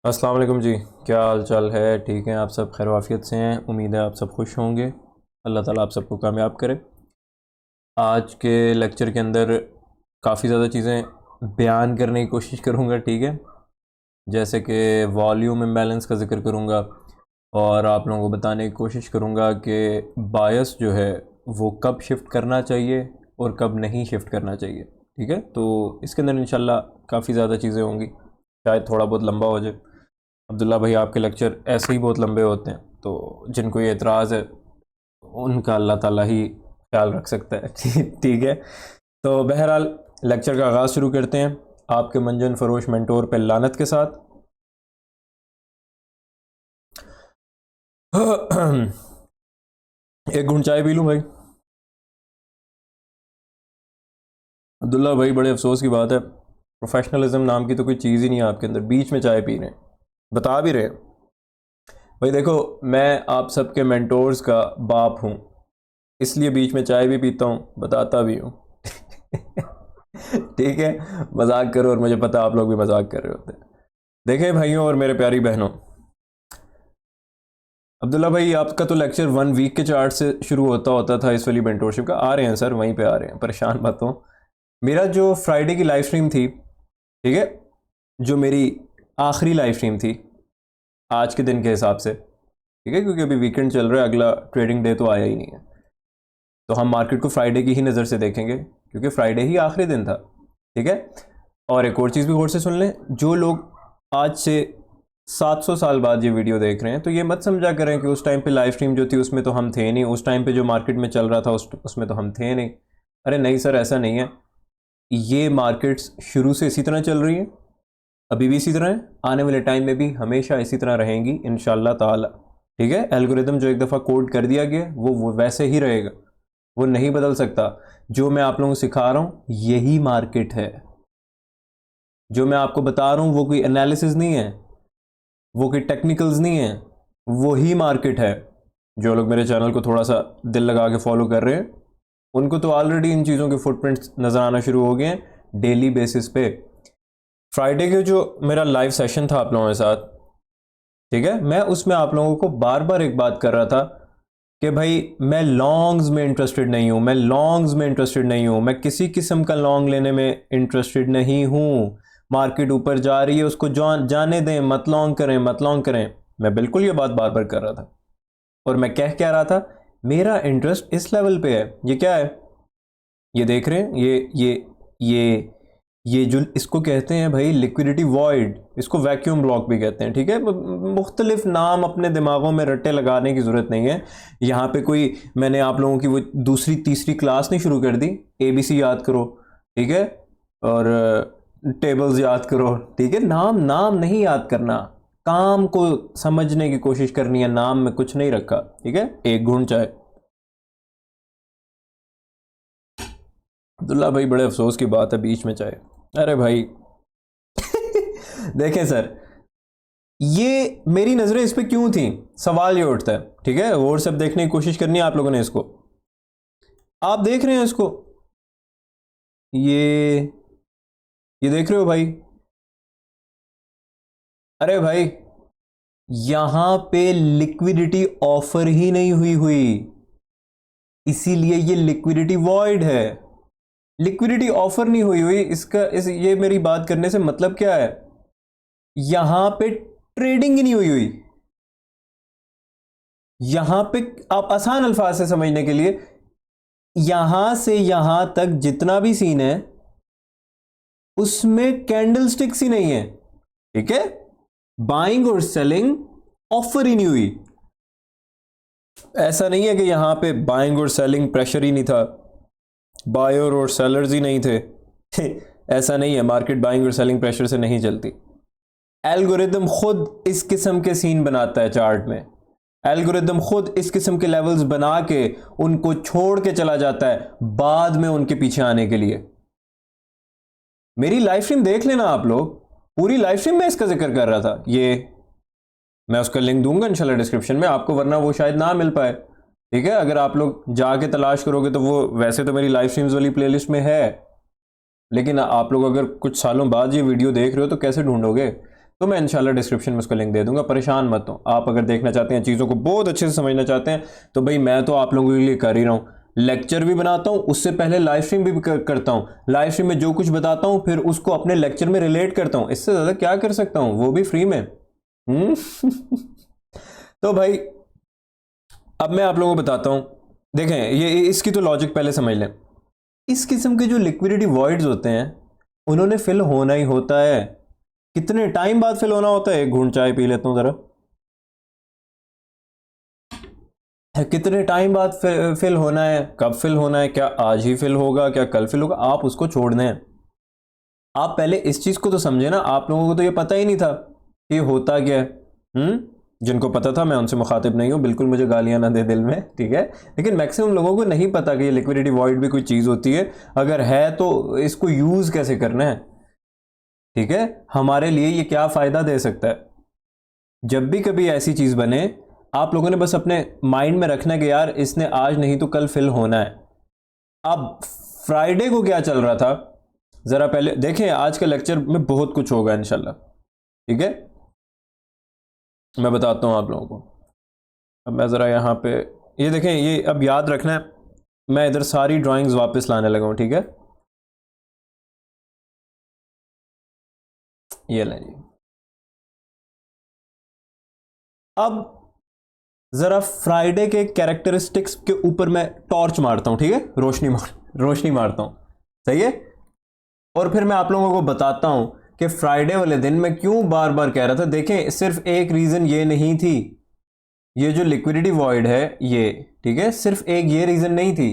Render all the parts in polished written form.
अस्सलाम वालेकुम जी। क्या हाल चाल है? ठीक हैं आप सब? खैर वाफियत से हैं? उम्मीद है आप सब खुश होंगे। अल्लाह ताला आप सबको कामयाब करे। आज के लेक्चर के अंदर काफ़ी ज़्यादा चीज़ें बयान करने की कोशिश करूँगा, ठीक है। जैसे कि वॉल्यूम इम्बैलेंस का ज़िक्र करूँगा और आप लोगों को बताने की कोशिश करूँगा कि बायस जो है वो कब शिफ्ट करना चाहिए और कब नहीं शिफ्ट करना चाहिए, ठीक है। तो इसके अंदर इंशाल्लाह काफ़ी ज़्यादा चीज़ें होंगी, शायद थोड़ा बहुत लंबा हो जाए। अब्दुल्ला भाई आपके लेक्चर ऐसे ही बहुत लंबे होते हैं, तो जिनको ये एतराज़ है उनका अल्लाह ताला ही ख्याल रख सकता है। ठीक है। तो बहरहाल लेक्चर का आगाज़ शुरू करते हैं आपके मंजन फरोश मेंटोर पे लानत के साथ। एक घूंट चाय पी लूँ भाई? अब्दुल्ला भाई बड़े अफसोस की बात है, प्रोफेशनलिज्म नाम की तो कोई चीज़ ही नहीं है आपके अंदर। बीच में चाय पी रहे हैं, बता भी रहे हैं। भाई देखो, मैं आप सबके मेंटोर्स का बाप हूँ, इसलिए बीच में चाय भी पीता हूँ, बताता भी हूँ। ठीक है, मजाक करो और मुझे पता आप लोग भी मजाक कर रहे होते हैं। देखें भाइयों और मेरे प्यारी बहनों, अब्दुल्ला भाई आपका तो लेक्चर 1 वीक के चार्ट से शुरू होता था इस वाली मेंटोरशिप का। आ रहे हैं सर, वहीं पे आ रहे हैं, परेशान मत हो। मेरा जो फ्राइडे की लाइव स्ट्रीम थी, ठीक है, जो मेरी आखिरी लाइव स्ट्रीम थी आज के दिन के हिसाब से, ठीक है, क्योंकि अभी वीकेंड चल रहा है, अगला ट्रेडिंग डे तो आया ही नहीं है, तो हम मार्केट को फ्राइडे की ही नज़र से देखेंगे क्योंकि फ्राइडे ही आखिरी दिन था, ठीक है। और एक और चीज़ भी गौर से सुन लें, जो लोग आज से 700 साल बाद ये वीडियो देख रहे हैं तो ये मत समझा करें कि उस टाइम पे लाइव स्ट्रीम जो थी उसमें तो हम थे नहीं, उस टाइम पे जो मार्केट में चल रहा था उसमें तो हम थे नहीं। अरे नहीं सर, ऐसा नहीं है। ये मार्केट्स शुरू से इसी तरह चल रही हैं, अभी भी इसी तरह है, आने वाले टाइम में भी हमेशा इसी तरह रहेंगी इंशाल्लाह ताला, ठीक है। एल्गोरिदम जो एक दफ़ा कोड कर दिया गया वो वैसे ही रहेगा, वो नहीं बदल सकता। जो मैं आप लोगों को सिखा रहा हूँ यही मार्केट है, जो मैं आपको बता रहा हूँ वो कोई एनालिसिस नहीं है, वो कोई टेक्निकल्स नहीं है, वही मार्केट है। जो लोग मेरे चैनल को थोड़ा सा दिल लगा के फॉलो कर रहे हैं उनको तो ऑलरेडी इन चीज़ों के फुटप्रिंट्स नज़र आना शुरू हो गए हैं डेली बेसिस पे। फ्राइडे के जो मेरा लाइव सेशन था आप लोगों के साथ, ठीक है, मैं उसमें आप लोगों को बार बार एक बात कर रहा था कि भाई मैं लॉन्ग्स में इंटरेस्टेड नहीं हूं, मैं लॉन्ग्स में इंटरेस्टेड नहीं हूं, मैं किसी किस्म का लॉन्ग लेने में इंटरेस्टेड नहीं हूं। मार्केट ऊपर जा रही है उसको जाने दें, मत लॉन्ग करें, मत लॉन्ग करें। मैं बिल्कुल ये बात बार बार कर रहा था और मैं कह क्या रहा था, मेरा इंटरेस्ट इस लेवल पे है। ये क्या है, ये देख रहे हैं, ये ये जो इसको कहते हैं भाई लिक्विडिटी वॉइड, इसको वैक्यूम ब्लॉक भी कहते हैं, ठीक है। मुख्तलिफ नाम अपने दिमागों में रट्टे लगाने की ज़रूरत नहीं है। यहाँ पे कोई मैंने आप लोगों की वो दूसरी तीसरी क्लास नहीं शुरू कर दी, ABC याद करो, ठीक है, और टेबल्स याद करो, ठीक है। नाम नाम नहीं याद करना, काम को समझने की कोशिश करनी है, नाम में कुछ नहीं रखा, ठीक है। एक घूंट चाय। अब्दुल्ला भाई बड़े अफसोस की बात है, बीच में चाय। अरे भाई देखें सर, ये मेरी नज़रें इस पे क्यों थी, सवाल ये उठता है, ठीक है। और सब देखने की कोशिश करनी है आप लोगों ने। इसको आप देख रहे हैं, इसको ये देख रहे हो भाई? अरे भाई, यहां पे लिक्विडिटी ऑफर ही नहीं हुई, इसीलिए ये लिक्विडिटी वॉइड है। लिक्विडिटी ऑफर नहीं हुई ये मेरी बात करने से मतलब क्या है, यहां पे ट्रेडिंग ही नहीं हुई। यहां पे आप आसान अल्फाज से समझने के लिए, यहां से यहां तक जितना भी सीन है उसमें कैंडल स्टिक्स ही नहीं है, ठीक है। बाइंग और सेलिंग ऑफर ही नहीं हुई। ऐसा नहीं है कि यहां पे बाइंग और सेलिंग प्रेशर ही नहीं था, बायर और सेलर्स ही नहीं थे। ऐसा नहीं है, मार्केट बाइंग और सेलिंग प्रेशर से नहीं चलती। एल्गोरिदम खुद इस किस्म के सीन बनाता है चार्ट में, एल्गोरिदम खुद इस किस्म के लेवल्स बना के उनको छोड़ के चला जाता है बाद में उनके पीछे आने के लिए। मेरी लाइव स्ट्रीम देख लेना आप लोग, पूरी लाइव स्ट्रीम में इसका जिक्र कर रहा था। ये मैं उसका लिंक दूंगा इंशाल्लाह डिस्क्रिप्शन में आपको, वरना वो शायद ना मिल पाए, ठीक है। अगर आप लोग जाके तलाश करोगे तो वो वैसे तो मेरी लाइव स्ट्रीम्स वाली प्लेलिस्ट में है, लेकिन आप लोग अगर कुछ सालों बाद ये वीडियो देख रहे हो तो कैसे ढूंढोगे? तो मैं इंशाल्लाह डिस्क्रिप्शन में उसका लिंक दे दूंगा, परेशान मत हो। आप अगर देखना चाहते हैं, चीज़ों को बहुत अच्छे से समझना चाहते हैं, तो भाई मैं तो आप लोगों के लिए कर ही रहा हूँ। लेक्चर भी बनाता हूँ, उससे पहले लाइव स्ट्रीम भी करता हूँ। लाइव स्ट्रीम में जो कुछ बताता हूँ फिर उसको अपने लेक्चर में रिलेट करता हूँ। इससे ज़्यादा क्या कर सकता हूँ, वो भी फ्री में। तो भाई अब मैं आप लोगों को बताता हूँ। देखें, ये इसकी तो लॉजिक पहले समझ लें। इस किस्म के जो लिक्विडिटी वॉइड्स होते हैं उन्होंने फिल होना ही होता है। कितने टाइम बाद फिल होना होता है? एक घूंट चाय पी लेता हूं जरा। कितने टाइम बाद फिल होना है, कब फिल होना है, क्या आज ही फिल होगा, क्या कल फिल होगा, आप उसको छोड़ दें। आप पहले इस चीज को तो समझे ना। आप लोगों को तो ये पता ही नहीं था कि ये होता क्या है। जिनको पता था मैं उनसे मुखातिब नहीं हूं, बिल्कुल मुझे गालियां ना दे दिल में, ठीक है। लेकिन मैक्सिमम लोगों को नहीं पता कि ये लिक्विडिटी वॉइड भी कोई चीज होती है। अगर है तो इसको यूज कैसे करना है, ठीक है। हमारे लिए ये क्या फायदा दे सकता है। जब भी कभी ऐसी चीज बने, आप लोगों ने बस अपने माइंड में रखना है कि यार इसने आज नहीं तो कल फिल होना है। अब फ्राइडे को क्या चल रहा था, जरा पहले देखें। आज के लेक्चर में बहुत कुछ होगा इंशाल्लाह, ठीक है। मैं बताता हूं आप लोगों को। अब मैं जरा यहां पे ये देखें, ये अब याद रखना है, मैं इधर सारी ड्राइंग्स वापस लाने लगा हूं, ठीक है। ये लें जी। अब जरा फ्राइडे के कैरेक्टरिस्टिक्स के ऊपर मैं टॉर्च मारता हूं, ठीक है। रोशनी मारता हूं, सही है। और फिर मैं आप लोगों को बताता हूं कि फ्राइडे वाले दिन मैं क्यों बार बार कह रहा था। देखें, सिर्फ एक रीजन ये नहीं थी, ये जो लिक्विडिटी वॉइड है ये, ठीक है, सिर्फ एक ये रीजन नहीं थी,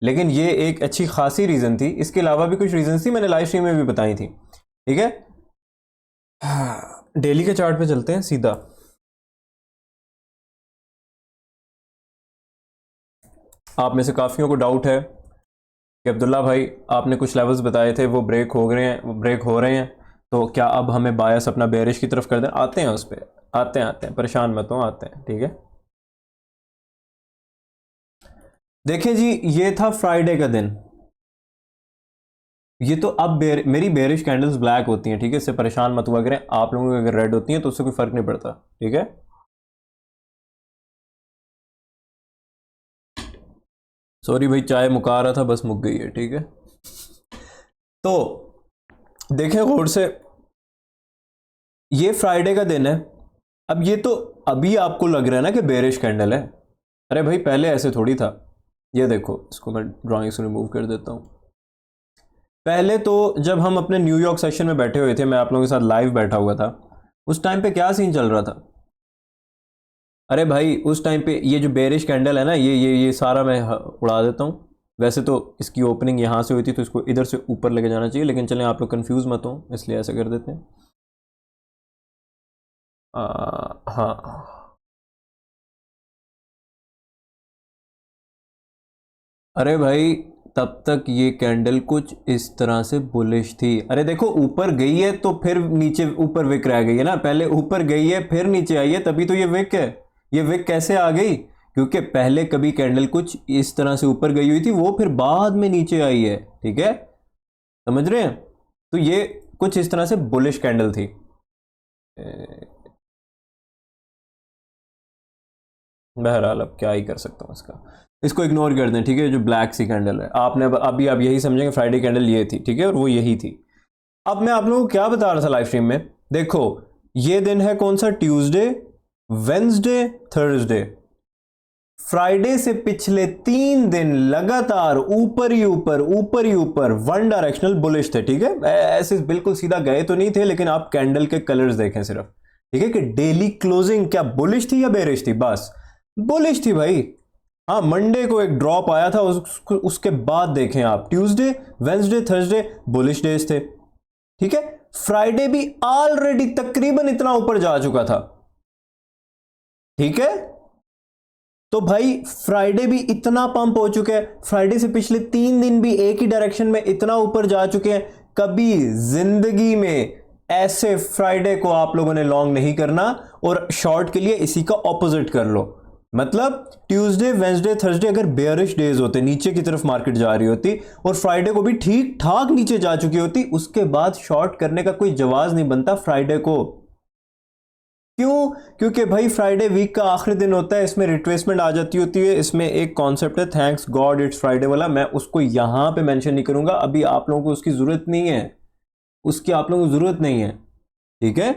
लेकिन ये एक अच्छी खासी रीजन थी। इसके अलावा भी कुछ रीजन थी, मैंने लाइव स्ट्रीम में भी बताई थी, ठीक है। डेली के चार्ट पे चलते हैं सीधा। आप में से काफियों को डाउट है कि अब्दुल्ला भाई आपने कुछ लेवल्स बताए थे वो ब्रेक हो रहे हैं, तो क्या अब हमें बायस अपना बेरिश की तरफ कर दें? आते हैं उस पर, आते हैं, परेशान मत हो, आते हैं, ठीक है। देखिए जी, ये था फ्राइडे का दिन। ये तो अब मेरी बेरिश कैंडल्स ब्लैक होती हैं, ठीक है। इससे परेशान मत हुआ करें। आप लोगों की अगर रेड होती हैं तो उससे कोई फर्क नहीं पड़ता, ठीक है। सॉरी भाई, चाय मुका रहा था, बस मुक गई है, ठीक है। तो देखें गौर से, ये फ्राइडे का दिन है। अब ये तो अभी आपको लग रहा है ना कि बेरिश कैंडल है। अरे भाई पहले ऐसे थोड़ी था। ये देखो, इसको मैं ड्राइंग से रिमूव कर देता हूं। पहले तो जब हम अपने न्यूयॉर्क सेशन में बैठे हुए थे, मैं आप लोगों के साथ लाइव बैठा हुआ था, उस टाइम पे क्या सीन चल रहा था? अरे भाई उस टाइम पे ये जो बेरिश कैंडल है ना, ये सारा मैं उड़ा देता हूँ। वैसे तो इसकी ओपनिंग यहाँ से हुई थी तो इसको इधर से ऊपर लेके जाना चाहिए, लेकिन चलें आप लोग कंफ्यूज मत हो, इसलिए ऐसा कर देते हैं। हाँ, अरे भाई तब तक ये कैंडल कुछ इस तरह से बुलिश थी। अरे देखो, ऊपर गई है तो फिर नीचे ऊपर विक रह गई है ना। पहले ऊपर गई है फिर नीचे आई है, तभी तो ये विक है। ये विक कैसे आ गई? क्योंकि पहले कभी कैंडल कुछ इस तरह से ऊपर गई हुई थी, वो फिर बाद में नीचे आई है, ठीक है। समझ रहे हैं? तो ये कुछ इस तरह से बुलिश कैंडल थी। बहरहाल अब क्या ही कर सकता हूँ इसका, इसको इग्नोर कर दें, ठीक है। जो ब्लैक सी कैंडल है, आपने अभी आप यही समझेंगे फ्राइडे कैंडल ये थी, ठीक है, और वो यही थी। अब मैं आप लोगों को क्या बता रहा था लाइव स्ट्रीम में, देखो ये दिन है कौन सा? Tuesday, Wednesday, Thursday. फ्राइडे से पिछले 3 दिन लगातार ऊपर ही ऊपर वन डायरेक्शनल बुलिश थे, ठीक है। ऐसे बिल्कुल सीधा गए तो नहीं थे, लेकिन आप कैंडल के कलर्स देखें सिर्फ, ठीक है, कि डेली क्लोजिंग क्या बुलिश थी या बेरिश थी? बस बुलिश थी भाई। हाँ, मंडे को एक ड्रॉप आया था, उसके बाद देखें आप, Tuesday, Wednesday, Thursday bullish days थे, ठीक है। फ्राइडे भी ऑलरेडी तकरीबन इतना ऊपर जा चुका था, ठीक है। तो भाई फ्राइडे भी इतना पंप हो चुका है, फ्राइडे से पिछले 3 दिन भी एक ही डायरेक्शन में इतना ऊपर जा चुके हैं। कभी जिंदगी में ऐसे फ्राइडे को आप लोगों ने लॉन्ग नहीं करना, और शॉर्ट के लिए इसी का ऑपोजिट कर लो। मतलब ट्यूसडे वेंसडे थर्सडे अगर बेयरिश डेज होते, नीचे की तरफ मार्केट जा रही होती, और फ्राइडे को भी ठीक ठाक नीचे जा चुकी होती, उसके बाद शॉर्ट करने का कोई जवाब नहीं बनता फ्राइडे को। क्यों? क्योंकि भाई फ्राइडे वीक का आखिरी दिन होता है, इसमें रिट्रेसमेंट आ जाती होती है। इसमें एक कॉन्सेप्ट है थैंक्स गॉड इट्स फ्राइडे वाला, मैं उसको यहां पे मेंशन नहीं करूंगा, अभी आप लोगों को उसकी जरूरत नहीं है, उसकी आप लोगों को जरूरत नहीं है, ठीक है?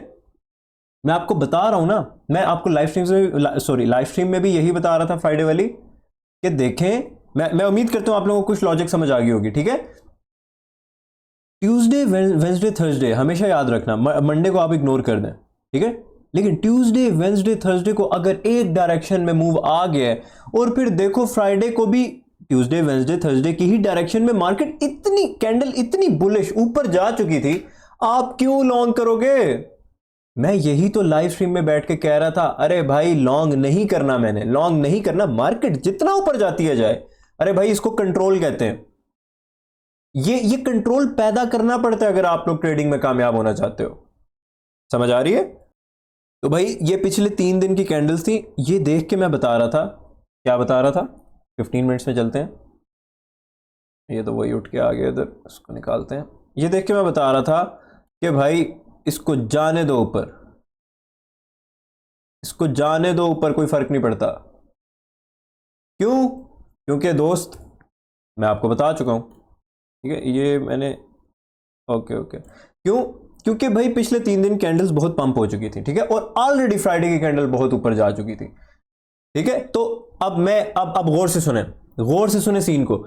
मैं आपको बता रहा हूं ना, मैं आपको लाइव स्ट्रीम में भी यही बता रहा था फ्राइडे वाली, कि देखें, मैं उम्मीद करता हूं आप लोगों को कुछ लॉजिक समझ आ गई होगी, ठीक है? ट्यूसडे वेंसडे थर्सडे हमेशा याद रखना, मंडे को आप इग्नोर कर दें, ठीक है? लेकिन ट्यूसडे वेंसडे थर्सडे को अगर एक डायरेक्शन में मूव आ गया है, और फिर देखो फ्राइडे को भी ट्यूसडे वेंसडे थर्सडे की ही डायरेक्शन में मार्केट इतनी कैंडल इतनी बुलिश ऊपर जा चुकी थी, आप क्यों लॉन्ग करोगे? मैं यही तो लाइव स्ट्रीम में बैठ के कह रहा था, अरे भाई लॉन्ग नहीं करना, मैंने लॉन्ग नहीं करना, मार्केट जितना ऊपर जाती है जाए। अरे भाई इसको कंट्रोल कहते हैं, ये कंट्रोल पैदा करना पड़ता है अगर आप लोग ट्रेडिंग में कामयाब होना चाहते हो। समझ आ रही है? तो भाई ये पिछले 3 दिन की कैंडल्स थी, ये देख के मैं बता रहा था, क्या बता रहा था, 15 मिनट्स में चलते हैं, ये तो वही उठ के आ गया इधर, इसको निकालते हैं। ये देख के मैं बता रहा था कि भाई इसको जाने दो ऊपर, इसको जाने दो ऊपर, कोई फर्क नहीं पड़ता। क्यों? क्योंकि दोस्त मैं आपको बता चुका हूं, ठीक है, ये मैंने ओके क्यों? क्योंकि भाई पिछले 3 दिन कैंडल्स बहुत पंप हो चुकी थी, ठीक है, और ऑलरेडी फ्राइडे की कैंडल बहुत ऊपर जा चुकी थी, ठीक है? तो अब गौर से सुने सीन को।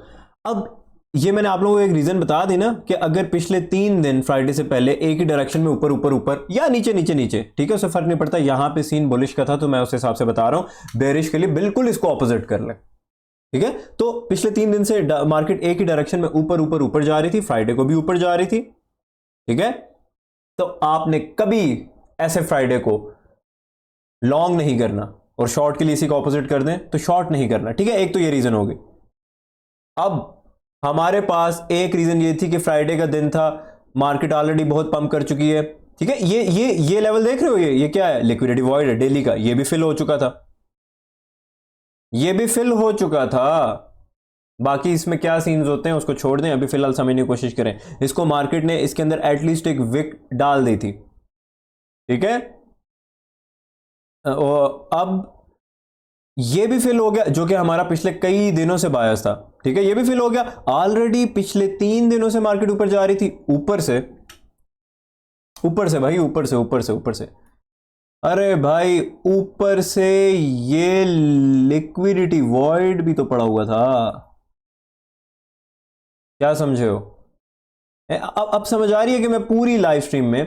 अब ये मैंने आप लोगों को एक रीजन बता दी ना, कि अगर पिछले 3 दिन फ्राइडे से पहले एक ही डायरेक्शन में ऊपर या नीचे, ठीक है, उससे फर्क नहीं पड़ता, यहां पे सीन बुलिश का था तो मैं उस हिसाब से बता रहा हूं, बेरिश के लिए बिल्कुल इसको ऑपोजिट कर ले, ठीक है? तो पिछले 3 दिन से मार्केट एक ही डायरेक्शन में ऊपर जा रही थी, फ्राइडे को भी ऊपर जा रही थी, ठीक है? तो आपने कभी ऐसे फ्राइडे को लॉन्ग नहीं करना, और शॉर्ट के लिए इसी को ऑपोजिट कर दें तो शॉर्ट नहीं करना, ठीक है? एक तो ये रीजन हो गई। अब हमारे पास एक रीजन ये थी कि फ्राइडे का दिन था, मार्केट ऑलरेडी बहुत पंप कर चुकी है, ठीक है? ये लेवल देख रहे हो, ये क्या है, लिक्विडिटी वॉइड है डेली का, ये भी फिल हो चुका था, बाकी इसमें क्या सीन्स होते हैं उसको छोड़ दें, अभी फिलहाल समझने की कोशिश करें। इसको मार्केट ने इसके अंदर एटलीस्ट एक विक डाल दी थी, ठीक है? और अब ये भी फिल हो गया, जो कि हमारा पिछले कई दिनों से बायस था, ठीक है, ये भी फिल हो गया। ऑलरेडी पिछले 3 दिनों से मार्केट ऊपर जा रही थी, ऊपर से भाई, ऊपर से अरे भाई ऊपर से ये लिक्विडिटी वॉइड भी तो पड़ा हुआ था, क्या समझे हो? अब समझ आ रही है कि मैं पूरी लाइव स्ट्रीम में,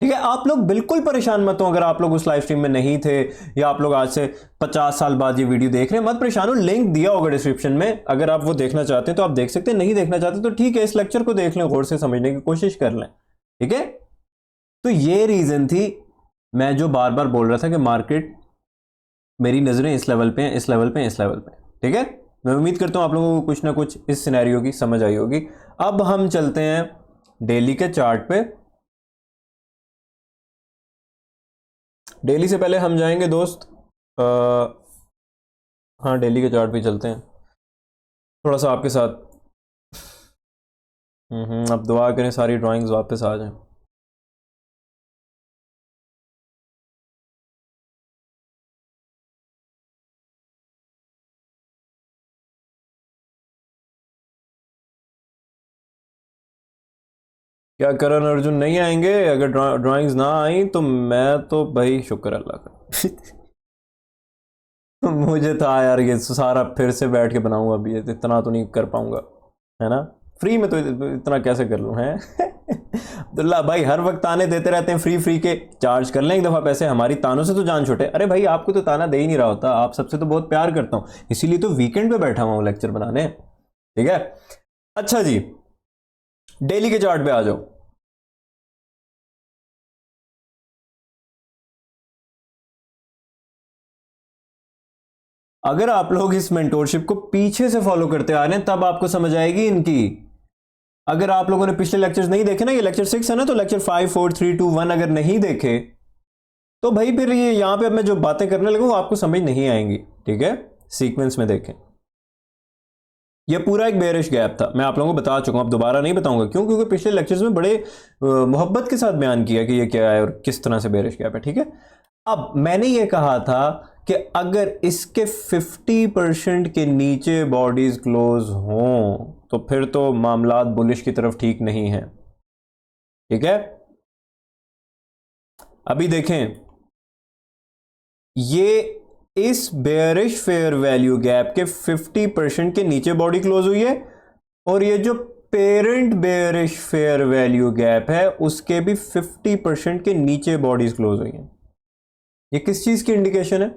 ठीक है, आप लोग बिल्कुल परेशान मत हो अगर आप लोग उस लाइव स्ट्रीम में नहीं थे, या आप लोग आज से 50 साल बाद ये वीडियो देख रहे हैं, मत परेशान हो, लिंक दिया होगा डिस्क्रिप्शन में, अगर आप वो देखना चाहते हैं तो आप देख सकते हैं, नहीं देखना चाहते तो ठीक है, इस लेक्चर को देख लें, गौर से समझने की कोशिश कर लें, ठीक है? तो ये रीजन थी, मैं जो बार बार बोल रहा था कि मार्केट, मेरी नजरें इस लेवल पे हैं, इस लेवल पे, ठीक है? मैं उम्मीद करता हूं आप लोगों को कुछ ना कुछ इस सिनेरियो की समझ आई होगी। अब हम चलते हैं डेली के चार्ट पे। डेली से पहले हम जाएंगे दोस्त, हाँ डेली के चार्ट पे चलते हैं, थोड़ा सा आपके साथ। अब दुआ करें सारी ड्राइंग्स वापस आ जाएं। क्या करण अर्जुन नहीं आएंगे? अगर ड्राइंग्स ना आई तो मैं तो भाई शुक्र अल्लाह का मुझे था यार ये सारा फिर से बैठ के बनाऊंगा, अभी इतना तो नहीं कर पाऊंगा, है ना? फ्री में तो इतना कैसे कर लूं, है अब्दुल्ला भाई हर वक्त ताने देते रहते हैं, फ्री के चार्ज कर लें एक दफ़ा पैसे, हमारी तानों से तो जान छूटे। अरे भाई आपको तो ताना दे ही नहीं रहा होता, आप सबसे तो बहुत प्यार करता हूं, इसीलिए तो वीकेंड पे बैठा हुआ हूं लेक्चर बनाने, ठीक है? अच्छा जी, डेली के चार्ट पे आ जाओ। अगर आप लोग इस मेंटोरशिप को पीछे से फॉलो करते आ रहे हैं तब आपको समझ आएगी इनकी। अगर आप लोगों ने पिछले लेक्चर्स नहीं देखे ना, ये लेक्चर 6 है ना, तो लेक्चर 5 4 3 2 1 अगर नहीं देखे तो भाई फिर ये यहां पे अब मैं जो बातें करने लगा वो आपको समझ नहीं आएंगी, ठीक है, सीक्वेंस में देखें, ये पूरा एक बेरिश गैप था। मैं आप लोगों को बता चुका हूं, अब दोबारा नहीं बताऊंगा। क्यों? क्योंकि पिछले लेक्चर्स में बड़े मोहब्बत के साथ बयान किया कि ये क्या है और किस तरह से बेरिश गैप है, ठीक है। अब मैंने ये कहा था कि अगर इसके 50% के नीचे बॉडीज क्लोज हों तो फिर तो मामलात बुलिश की तरफ ठीक नहीं है, ठीक है। अभी देखें, ये इस बेयरिश फेयर वैल्यू गैप के 50% के नीचे बॉडी क्लोज हुई है, और ये जो parent bearish fair value gap है उसके भी 50% के नीचे बॉडीज क्लोज हुई हैं। ये किस चीज की इंडिकेशन है?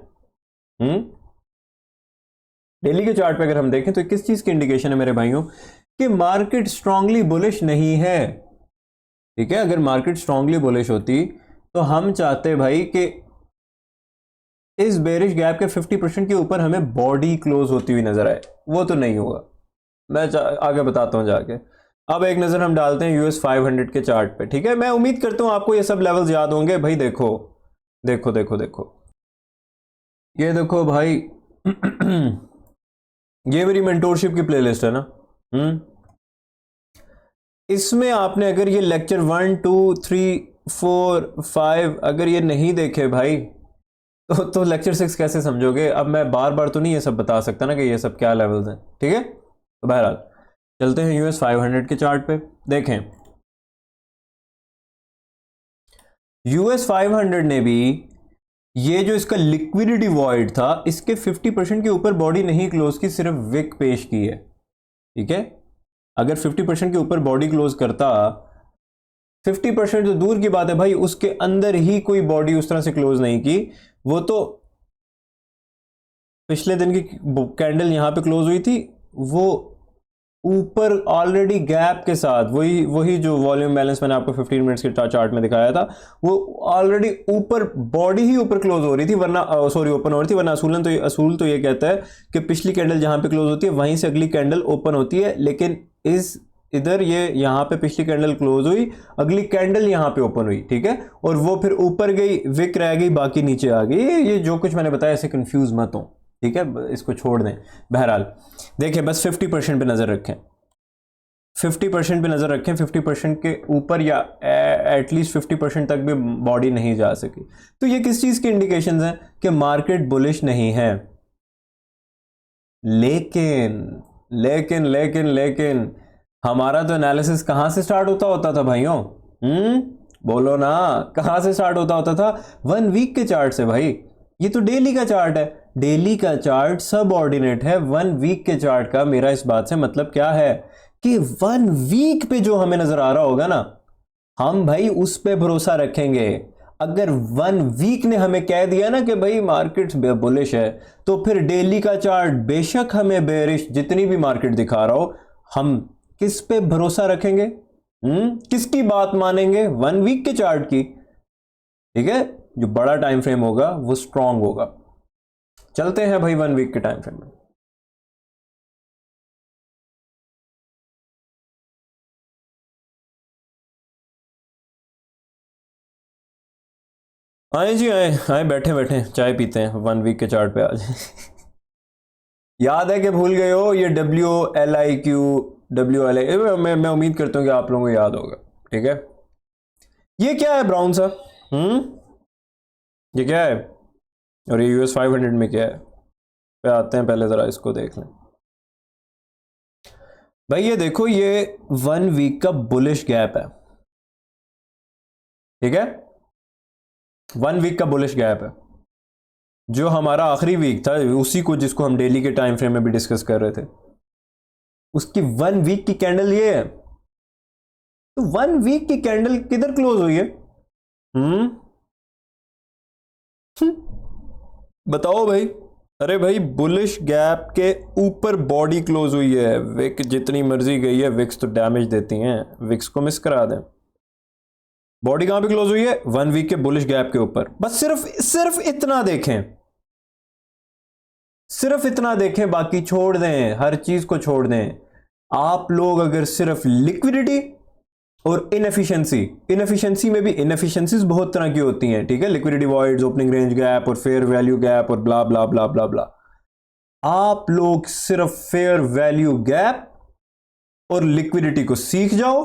डेली के चार्ट पे अगर हम देखें तो किस चीज की इंडिकेशन है मेरे भाइयों? कि मार्केट स्ट्रांगली बुलिश नहीं है, ठीक है। अगर मार्केट स्ट्रांगली बुलिश होती तो हम चाहते भाई कि इस बेरिश गैप के 50% के ऊपर हमें बॉडी क्लोज होती हुई नजर आए। वो तो नहीं होगा, मैं आगे बताता हूं जाके। अब एक नजर हम डालते हैं यूएस 500 के चार्ट पे, ठीक है। मैं उम्मीद करता हूं आपको ये सब लेवल्स याद होंगे। भाई देखो देखो देखो देखो, ये देखो भाई ये मेरी मेंटोरशिप की प्लेलिस्ट है ना। इसमें आपने अगर ये लेक्चर 1 2 3 4 5 अगर ये नहीं देखे भाई तो लेक्चर 6 कैसे समझोगे? अब मैं बार बार तो नहीं ये सब बता सकता ना कि ये सब क्या लेवल्स हैं, ठीक है। तो बहरहाल चलते हैं यूएस 500 के चार्ट पे। देखें, यूएस 500 ने भी ये जो इसका लिक्विडिटी वॉइड था इसके 50% के ऊपर बॉडी नहीं क्लोज की, सिर्फ विक पेश की है, ठीक है। अगर 50% के ऊपर बॉडी क्लोज करता, 50% तो दूर की बात है भाई, उसके अंदर ही कोई बॉडी उस तरह से क्लोज नहीं की। वो तो पिछले दिन की कैंडल यहां पे क्लोज हुई थी, वो ऊपर ऑलरेडी गैप के साथ, वही जो वॉल्यूम बैलेंस मैंने आपको 15 मिनट्स के चार्ट में दिखाया था, वो ऑलरेडी ऊपर बॉडी ही ऊपर क्लोज हो रही थी, वरना सॉरी ओपन हो रही थी। वरना असूल तो ये कहता है कि पिछली कैंडल जहां पे क्लोज होती है वहीं से अगली कैंडल ओपन होती है, लेकिन इधर ये यहां पे पिछली कैंडल क्लोज हुई, अगली कैंडल यहां पे ओपन हुई, ठीक है। और वो फिर ऊपर गई, विक रह गई, बाकी नीचे आ गई। ये जो कुछ मैंने बताया इसे कंफ्यूज मत हो, ठीक है, इसको छोड़ दें। बहरहाल देखिए, बस 50% पे नजर रखें, 50% पे नजर रखें। 50% के ऊपर या एटलीस्ट 50% तक भी बॉडी नहीं जा सकी। तो ये किस चीज की इंडिकेशंस हैं? कि मार्केट बुलिश नहीं है। लेकिन लेकिन लेकिन लेकिन हमारा तो एनालिसिस कहां से स्टार्ट होता था भाइयों? बोलो ना, कहां से स्टार्ट होता था? 1 वीक के चार्ट से भाई। ये तो डेली का चार्ट है, डेली का चार्ट सब ऑर्डिनेट है 1 वीक के चार्ट का। मेरा इस बात से मतलब क्या है कि 1 वीक पे जो हमें नजर आ रहा होगा ना, हम भाई उस पे भरोसा रखेंगे। अगर 1 वीक ने हमें कह दिया ना कि भाई मार्केट बुलिश है, तो फिर डेली का चार्ट बेशक हमें बेरिश जितनी भी मार्केट दिखा रहा हो, हम किस पे भरोसा रखेंगे? किसकी बात मानेंगे? 1 वीक के चार्ट की, ठीक है। जो बड़ा टाइम फ्रेम होगा वो स्ट्रांग होगा। चलते हैं भाई 1 वीक के टाइम फ्रेम में। आए जी, आए आए, बैठे बैठे चाय पीते हैं, 1 वीक के चार्ट पे आज याद है कि भूल गए हो? ये WLIQ मैं उम्मीद करता हूं कि आप लोगों को याद होगा, ठीक है। ये क्या है ब्राउन सा? ये क्या है? और ये यूएस 500 में क्या है? पे आते हैं, पहले जरा इसको देख लें भाई। ये देखो, ये 1 वीक का बुलिश गैप है, ठीक है। 1 वीक का बुलिश गैप है। जो हमारा आखिरी वीक था, उसी को जिसको हम डेली के टाइम फ्रेम में भी डिस्कस कर रहे थे, उसकी 1 वीक की कैंडल ये है। तो 1 वीक की कैंडल किधर क्लोज हुई है? बताओ भाई। अरे भाई, बुलिश गैप के ऊपर बॉडी क्लोज हुई है। विक जितनी मर्जी गई है, विक्स तो डैमेज देती हैं, विक्स को मिस करा दें। बॉडी कहां पे क्लोज हुई है? 1 वीक के बुलिश गैप के ऊपर। बस सिर्फ इतना देखें, सिर्फ इतना देखें, बाकी छोड़ दें, हर चीज को छोड़ दें। आप लोग अगर सिर्फ लिक्विडिटी और इनएफिशिएंसी में भी इनएफिशिएंसीज बहुत तरह की होती हैं, ठीक है। Liquidity voids, opening range gap और फेयर वैल्यू गैप और ब्ला ब्ला ब्ला ब्ला ब्ला, आप लोग सिर्फ फेयर वैल्यू गैप और लिक्विडिटी को सीख जाओ,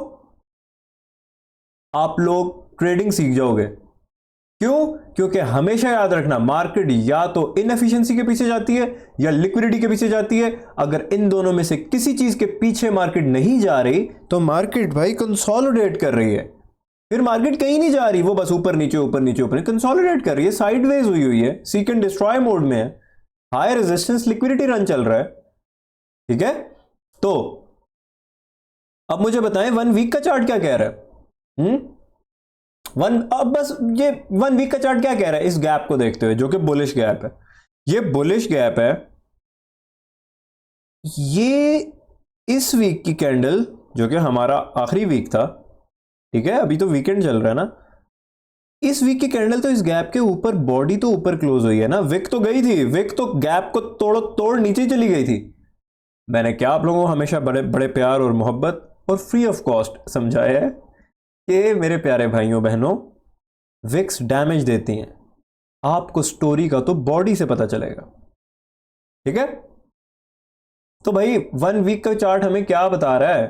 आप लोग ट्रेडिंग सीख जाओगे। क्यों? क्योंकि हमेशा याद रखना, मार्केट या तो इनएफिशिएंसी के पीछे जाती है या लिक्विडिटी के पीछे जाती है। अगर इन दोनों में से किसी चीज के पीछे मार्केट नहीं जा रही तो मार्केट भाई कंसोलिडेट कर रही है। फिर मार्केट कहीं नहीं जा रही, वो बस ऊपर नीचे ऊपर नीचे ऊपर कंसोलिडेट कर रही है, साइडवेज हुई हुई है, सीक एंड डिस्ट्रॉय मोड में है, हाई रेजिस्टेंस लिक्विडिटी रन चल रहा है। ठीक है, तो अब मुझे बताएं 1 वीक का चार्ट क्या कह रहा है। अब बस ये 1 वीक का चार्ट क्या कह रहा है इस गैप को देखते हुए, जो कि बुलिश गैप है। ये बुलिश गैप है, ये इस वीक की कैंडल जो कि हमारा आखिरी वीक था, ठीक है, अभी तो वीकेंड चल रहा है ना, इस वीक की कैंडल तो इस गैप के ऊपर, बॉडी तो ऊपर क्लोज हुई है ना, विक तो गई थी, विक तो गैप को तोड़ नीचे चली गई थी। मैंने क्या आप लोगों को हमेशा बड़े बड़े प्यार और मोहब्बत और फ्री ऑफ कॉस्ट समझाया है कि मेरे प्यारे भाइयों बहनों, विक्स डैमेज देती हैं, आपको स्टोरी का तो बॉडी से पता चलेगा। ठीक है, तो भाई 1 वीक का चार्ट हमें क्या बता रहा है,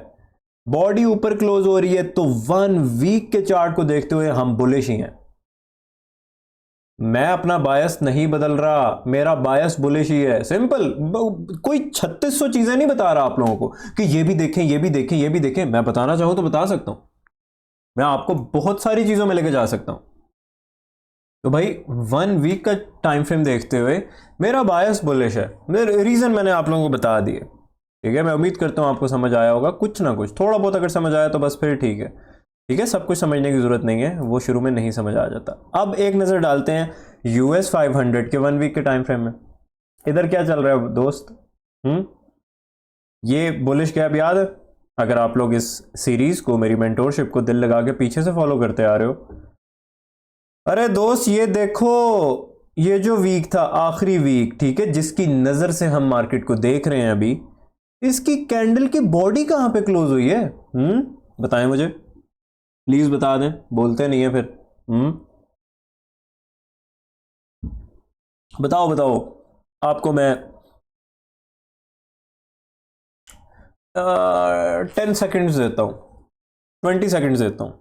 बॉडी ऊपर क्लोज हो रही है तो 1 वीक के चार्ट को देखते हुए हम बुलिश ही हैं। मैं अपना बायस नहीं बदल रहा, मेरा बायस बुलिश ही है, सिंपल। कोई 3600 चीजें नहीं बता रहा आप लोगों को कि ये भी देखें ये भी देखें ये भी देखें। मैं बताना चाहूं तो बता सकता हूं, मैं आपको बहुत सारी चीजों में लेके जा सकता हूं। तो भाई 1 वीक का टाइम फ्रेम देखते हुए मेरा बायस बुलिश है, मेरे रीजन मैंने आप लोगों को बता दिए। ठीक है, मैं उम्मीद करता हूं आपको समझ आया होगा, कुछ ना कुछ थोड़ा बहुत अगर समझ आया तो बस फिर ठीक है। ठीक है, सब कुछ समझने की जरूरत नहीं है, वो शुरू में नहीं समझ आ जाता। अब एक नजर डालते हैं US 500 के 1 वीक के टाइम फ्रेम में। इधर क्या चल रहा है दोस्त? ये बुलिश गैप याद है? अगर आप लोग इस सीरीज को, मेरी मेंटोरशिप को दिल लगा के पीछे से फॉलो करते आ रहे हो, अरे दोस्त ये देखो, ये जो वीक था आखिरी वीक, ठीक है, जिसकी नजर से हम मार्केट को देख रहे हैं अभी, इसकी कैंडल की बॉडी कहां पे क्लोज हुई है? बताएं मुझे, प्लीज बता दें, बोलते नहीं है फिर। बताओ बताओ, आपको मैं 10 सेकेंड्स देता हूं, 20 सेकेंड्स देता हूं,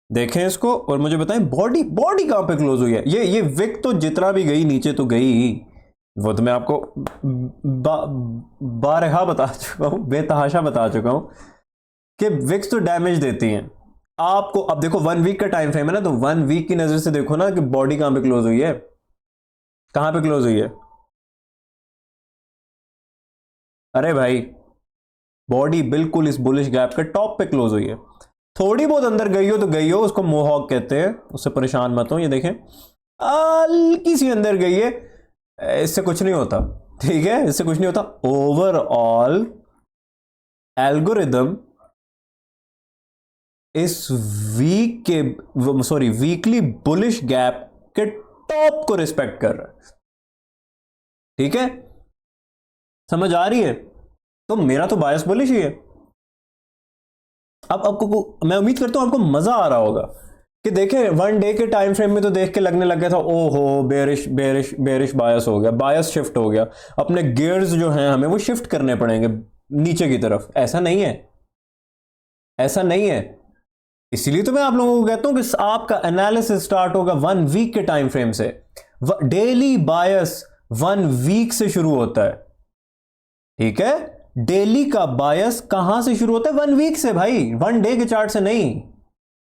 देखें इसको और मुझे बताएं बॉडी बॉडी कहां पे क्लोज हुई है। ये विक तो जितना भी गई नीचे तो गई, वो तो मैं आपको बारहा बता चुका हूं, बेतहाशा बता चुका हूं कि विक्स तो डैमेज देती हैं आपको। अब देखो 1 वीक का टाइम फ्रेम है ना, तो 1 वीक की नजर से देखो ना कि बॉडी कहां पे क्लोज हुई है, कहां पे क्लोज हुई है। अरे भाई बॉडी बिल्कुल इस बुलिश गैप के टॉप पे क्लोज हुई है। थोड़ी बहुत अंदर गई हो तो गई हो, उसको मोहॉक कहते हैं, उससे परेशान मत हो। ये देखें हल्की सी अंदर गई है, इससे कुछ नहीं होता, ठीक है, इससे कुछ नहीं होता। ओवरऑल एल्गोरिदम इस वीक के, सॉरी, वीकली बुलिश गैप के टॉप को रिस्पेक्ट कर रहा है। ठीक है, समझ आ रही है? तो मेरा तो बायस बुलिश ही है। अब आपको, मैं उम्मीद करता हूं आपको मजा आ रहा होगा कि देखें 1 डे के टाइम फ्रेम में तो देख के लगने लग गया था ओहो बेरिश बेरिश बेरिश बायस हो गया, बायस शिफ्ट हो गया, अपने गियर्स जो हैं हमें वो शिफ्ट करने पड़ेंगे नीचे की तरफ। ऐसा नहीं है, ऐसा नहीं है। इसीलिए तो मैं आप लोगों को कहता हूं कि आपका एनालिसिस स्टार्ट होगा 1 वीक के टाइम फ्रेम से। डेली बायस 1 वीक से शुरू होता है। ठीक है, डेली का बायस कहां से शुरू होता है? 1 वीक से भाई, 1 डे के चार्ट से नहीं।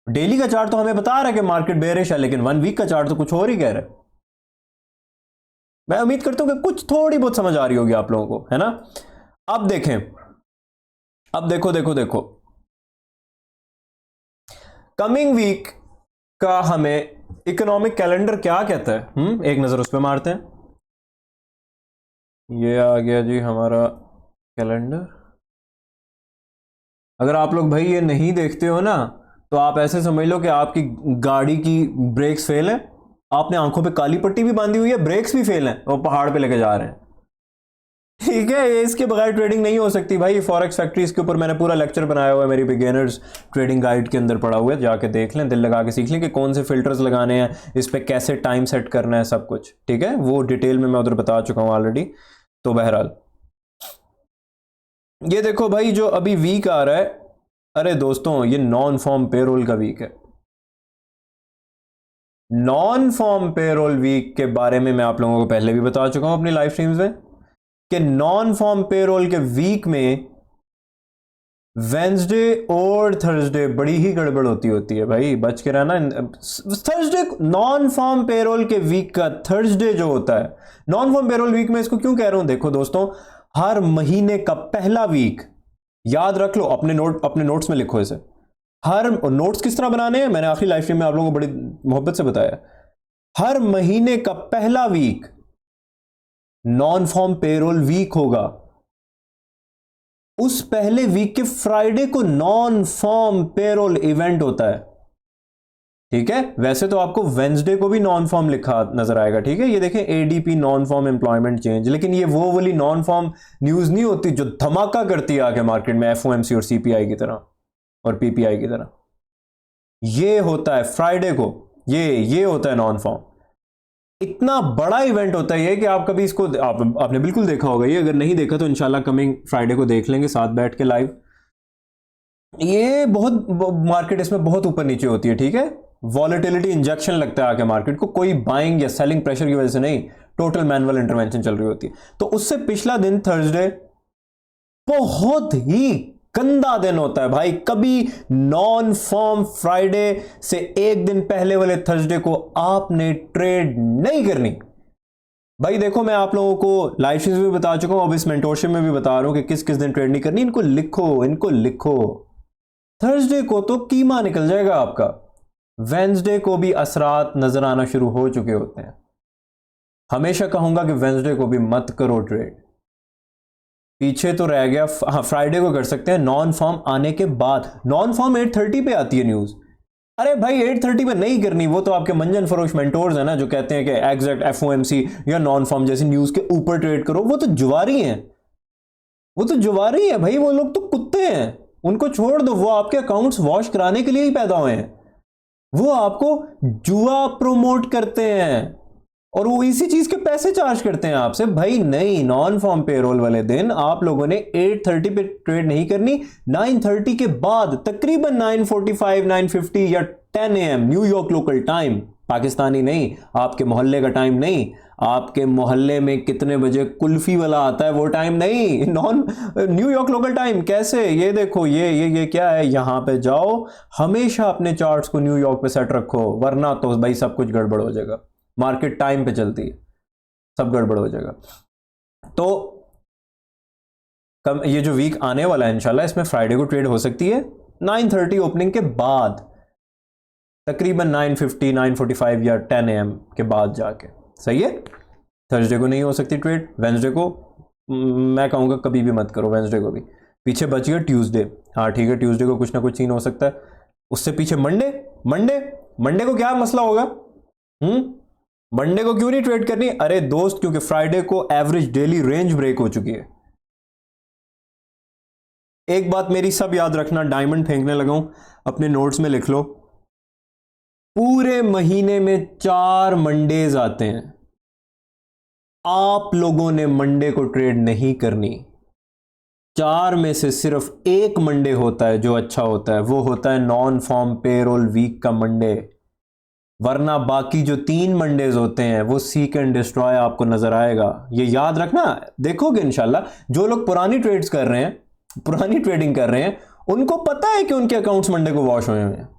डेली का चार्ट तो हमें बता रहा है कि मार्केट बेरिश है, लेकिन 1 वीक का चार्ट तो कुछ और ही कह रहा है। मैं उम्मीद करता हूं कि कुछ थोड़ी बहुत समझ आ रही होगी आप लोगों को, है ना। अब देखें, अब देखो देखो देखो, कमिंग वीक का हमें इकोनॉमिक कैलेंडर क्या कहता है, एक नजर उस पर मारते हैं। ये आ गया जी हमारा कैलेंडर। अगर आप लोग भाई ये नहीं देखते हो ना, तो आप ऐसे समझ लो कि आपकी गाड़ी की ब्रेक्स फेल है, आपने आंखों पे काली पट्टी भी बांधी हुई है, ब्रेक्स भी फेल हैं, और पहाड़ पे लेके जा रहे हैं। ठीक है, ये इसके बगैर ट्रेडिंग नहीं हो सकती भाई। फॉरेक्स फैक्ट्री, इसके ऊपर मैंने पूरा लेक्चर बनाया हुआ है, मेरी बिगिनर्स ट्रेडिंग गाइड के अंदर पड़ा हुआ है, जाके देख लें, दिल लगा के सीख लें कि कौन से फिल्टर्स लगाने हैं, इस पर कैसे टाइम सेट करना है, सब कुछ। ठीक है, वो डिटेल में मैं उधर बता चुका हूँ ऑलरेडी। तो बहरहाल ये देखो भाई, जो अभी वीक आ रहा है, अरे दोस्तों ये नॉन फॉर्म पेरोल का वीक है। नॉन फॉर्म पेरोल वीक के बारे में मैं आप लोगों को पहले भी बता चुका हूं अपनी लाइव स्ट्रीम्स में कि नॉन फॉर्म पेरोल के वीक में वेंसडे और थर्सडे बड़ी ही गड़बड़ होती है भाई, बच के रहना। थर्सडे नॉन फॉर्म पेरोल के वीक का थर्सडे जो होता है, नॉन फॉर्म पेरोल वीक में इसको क्यों कह रहा हूं, देखो दोस्तों, हर महीने का पहला वीक याद रख लो, अपने नोट्स में लिखो इसे। हर नोट्स किस तरह बनाने हैं मैंने आखिरी लाइव स्ट्रीम में आप लोगों को बड़ी मोहब्बत से बताया। हर महीने का पहला week non form payroll week होगा। उस पहले वीक के फ्राइडे को नॉन फॉर्म पेरोल इवेंट होता है, ठीक है। वैसे तो आपको वेंसडे को भी नॉन फॉर्म लिखा नजर आएगा, ठीक है। ये देखें ADP non farm employment change, लेकिन ये वो वाली नॉन फॉर्म न्यूज नहीं होती जो धमाका करती है आगे मार्केट में, एफओएमसी और सीपीआई की तरह और पीपीआई की तरह। ये होता है फ्राइडे को, ये होता है नॉन फॉर्म। इतना बड़ा इवेंट होता है ये कि आप कभी इसको आपने बिल्कुल देखा होगा ये, अगर नहीं देखा तो इंशाल्लाह कमिंग फ्राइडे को देख लेंगे साथ बैठ के लाइव। ये बहुत मार्केट इसमें बहुत ऊपर नीचे होती है, ठीक है। वॉलेटिलिटी इंजेक्शन लगता है आके मार्केट को, कोई बाइंग या सेलिंग प्रेशर की वजह से नहीं, टोटल मैनुअल इंटरवेंशन चल रही होती है। तो उससे पिछला दिन थर्सडे बहुत ही गंदा दिन होता है भाई। कभी नॉन फॉर्म फ्राइडे से एक दिन पहले वाले थर्सडे को आपने ट्रेड नहीं करनी भाई। देखो मैं आप लोगों को लाइव स्ट्रीम्स में बता चुका हूं, अब इस मेंटोरशिप में भी बता रहा हूं कि किस किस दिन ट्रेड नहीं करनी। इनको लिखो। थर्सडे को तो कीमा निकल जाएगा आपका, वेंसडे को भी असरात नजर आना शुरू हो चुके होते हैं। हमेशा कहूंगा कि वेंसडे को भी मत करो ट्रेड, पीछे तो रह गया। हाँ फ्राइडे को कर सकते हैं नॉन फॉर्म आने के बाद। नॉन फॉर्म 8:30 पे आती है न्यूज। अरे भाई 8:30 पे नहीं करनी, वो तो आपके मंजन फरोश मेंटोर्स है ना जो कहते हैं कि एग्जैक्ट एफओएमसी या नॉन फॉर्म जैसी न्यूज के ऊपर ट्रेड करो। वो तो जुआरी है, भाई। वो लोग तो कुत्ते हैं, उनको छोड़ दो। वो आपके अकाउंट्स वॉश कराने के लिए ही पैदा हुए हैं। वो आपको जुआ प्रोमोट करते हैं और वो इसी चीज के पैसे चार्ज करते हैं आपसे। भाई नहीं, नॉन फॉर्म पेरोल वाले दिन आप लोगों ने 8:30 पे ट्रेड नहीं करनी। 9:30 के बाद तकरीबन 9:45, 9:50 या 10 AM New York local time, Pakistani नहीं, आपके मोहल्ले का टाइम नहीं, आपके मोहल्ले में कितने बजे कुल्फी वाला आता है वो टाइम नहीं, नॉन न्यूयॉर्क लोकल टाइम। कैसे, ये देखो, ये क्या है, यहां पे जाओ। हमेशा अपने चार्ट्स को न्यूयॉर्क पे सेट रखो, वरना तो भाई सब कुछ गड़बड़ हो जाएगा। मार्केट टाइम पे चलती है, सब गड़बड़ हो जाएगा। तो ये जो वीक आने वाला है इंशाल्लाह, इसमें फ्राइडे को ट्रेड हो सकती है 9:30 ओपनिंग के बाद, तकरीबन 9:50, 9:45 या 10 AM के बाद जाके। सही है। थर्सडे को नहीं हो सकती ट्रेड, वेंसडे को मैं कहूंगा कभी भी मत करो, वेंसडे को भी। पीछे बच गया ट्यूसडे, हाँ ठीक है, ट्यूसडे को कुछ ना कुछ सीन हो सकता है। उससे पीछे मंडे को क्या मसला होगा? मंडे को क्यों नहीं ट्रेड करनी? अरे दोस्त, क्योंकि फ्राइडे को एवरेज डेली रेंज ब्रेक हो चुकी है। एक बात मेरी सब याद रखना, डायमंड फेंकने लगा हूं, अपने नोट्स में लिख लो। पूरे महीने में 4 मंडेज आते हैं, आप लोगों ने मंडे को ट्रेड नहीं करनी। 4 में से सिर्फ एक मंडे होता है जो अच्छा होता है, वो होता है नॉन फॉर्म पेरोल वीक का मंडे। वरना बाकी जो 3 मंडेज होते हैं वो सीक एंड डिस्ट्रॉय आपको नजर आएगा। ये याद रखना, देखोगे इंशाल्लाह। जो लोग पुरानी ट्रेड्स कर रहे हैं, पुरानी ट्रेडिंग कर रहे हैं, उनको पता है कि उनके अकाउंट्स मंडे को वॉश हुए हैं,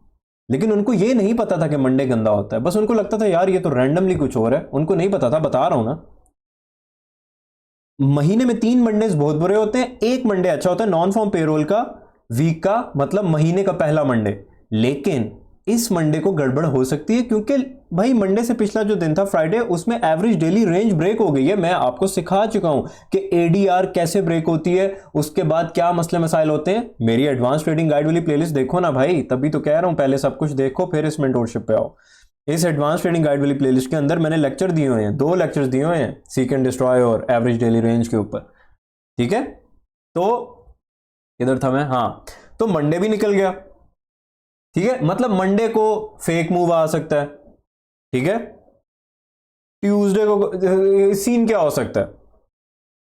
लेकिन उनको ये नहीं पता था कि मंडे गंदा होता है। बस उनको लगता था यार ये तो रैंडमली कुछ हो रहा है, उनको नहीं पता था। बता रहा हूं ना, महीने में 3 मंडेज बहुत बुरे होते हैं, एक मंडे अच्छा होता है नॉन फॉर्म पेरोल का वीक का, मतलब महीने का पहला मंडे। लेकिन इस मंडे को गड़बड़ हो सकती है, क्योंकि भाई मंडे से पिछला जो दिन था फ्राइडे, उसमें एवरेज डेली रेंज ब्रेक हो गई है। मैं आपको सिखा चुका हूं कि एडीआर कैसे ब्रेक होती है, उसके बाद क्या मसले मसाइल होते हैं। मेरी एडवांस ट्रेडिंग गाइड वाली प्लेलिस्ट देखो ना भाई, तभी तो कह रहा हूं पहले सब कुछ देखो फिर इस मेंटोरशिप पे आओ। इस एडवांस ट्रेडिंग गाइड वाली प्लेलिस्ट के अंदर मैंने लेक्चर दिए हुए हैं, 2 लेक्चर्स दिए हुए हैं, सीक एंड डिस्ट्रॉय और एवरेज डेली रेंज के ऊपर, ठीक है। तो इधर था मैं, हाँ, तो मंडे भी निकल गया, ठीक है। मतलब मंडे को फेक मूव आ सकता है, ठीक है। ट्यूसडे को सीन क्या हो सकता है?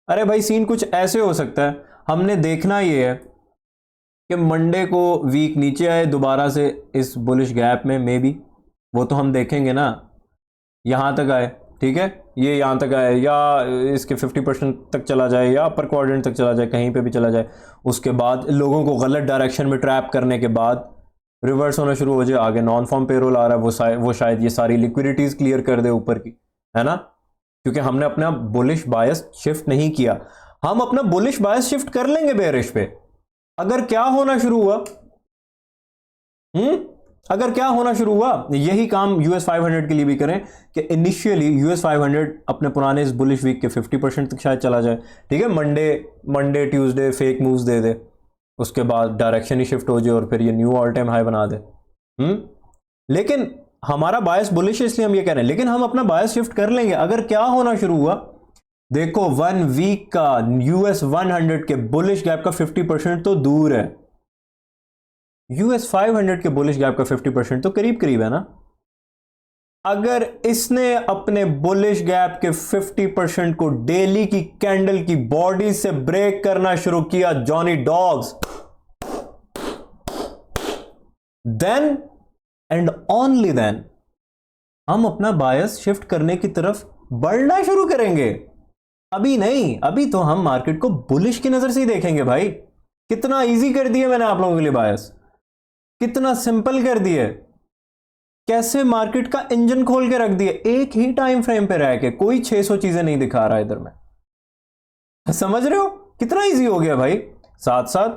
अरे भाई सीन कुछ ऐसे हो सकता है, हमने देखना ये है कि मंडे को वीक नीचे आए दोबारा से इस बुलिश गैप में, मे बी वो तो हम देखेंगे ना, यहां तक आए, ठीक है, ये यहां तक आए या इसके 50% तक चला जाए या अपर क्वाड्रेंट तक चला जाए, कहीं पे भी चला जाए, उसके बाद लोगों को गलत डायरेक्शन में ट्रैप करने के बाद रिवर्स होना शुरू हो जाए, आगे नॉन फॉर्म पेरोल आ रहा है, वो शायद ये सारी लिक्विडिटीज क्लियर कर दे ऊपर की, है ना, क्योंकि हमने अपना बुलिश बायस शिफ्ट नहीं किया। हम अपना बुलिश बायस शिफ्ट कर लेंगे बेरिश पे, अगर क्या होना शुरू हुआ, अगर क्या होना शुरू हुआ, यही काम यूएस 500 के लिए भी करें कि इनिशियली यूएस 500 अपने पुराने इस बुलिश वीक के 50% तक शायद चला जाए, ठीक है, मंडे ट्यूसडे फेक मूव्स दे दे, उसके बाद डायरेक्शन ही शिफ्ट हो जाए और फिर ये न्यू ऑल टाइम हाई बना दे। लेकिन हमारा बायस बुलिश है इसलिए हम ये कह रहे हैं, लेकिन हम अपना बायस शिफ्ट कर लेंगे अगर क्या होना शुरू हुआ। देखो 1 वीक का यूएस 100 के बुलिश गैप का 50% तो दूर है, यूएस 500 के बुलिश गैप का 50% तो करीब करीब है ना। अगर इसने अपने बुलिश गैप के 50% को डेली की कैंडल की बॉडी से ब्रेक करना शुरू किया Johnny dogs, then and only then हम अपना बायस शिफ्ट करने की तरफ बढ़ना शुरू करेंगे। अभी नहीं, अभी तो हम मार्केट को बुलिश की नजर से ही देखेंगे भाई। कितना इजी कर दिया मैंने आप लोगों के लिए बायस, कितना सिंपल कर दिए, कैसे मार्केट का इंजन खोल के रख दिए एक ही टाइम फ्रेम पे रह के, कोई 600 चीजें नहीं दिखा रहा इधर में, समझ रहे हो कितना इजी हो गया भाई। साथ साथ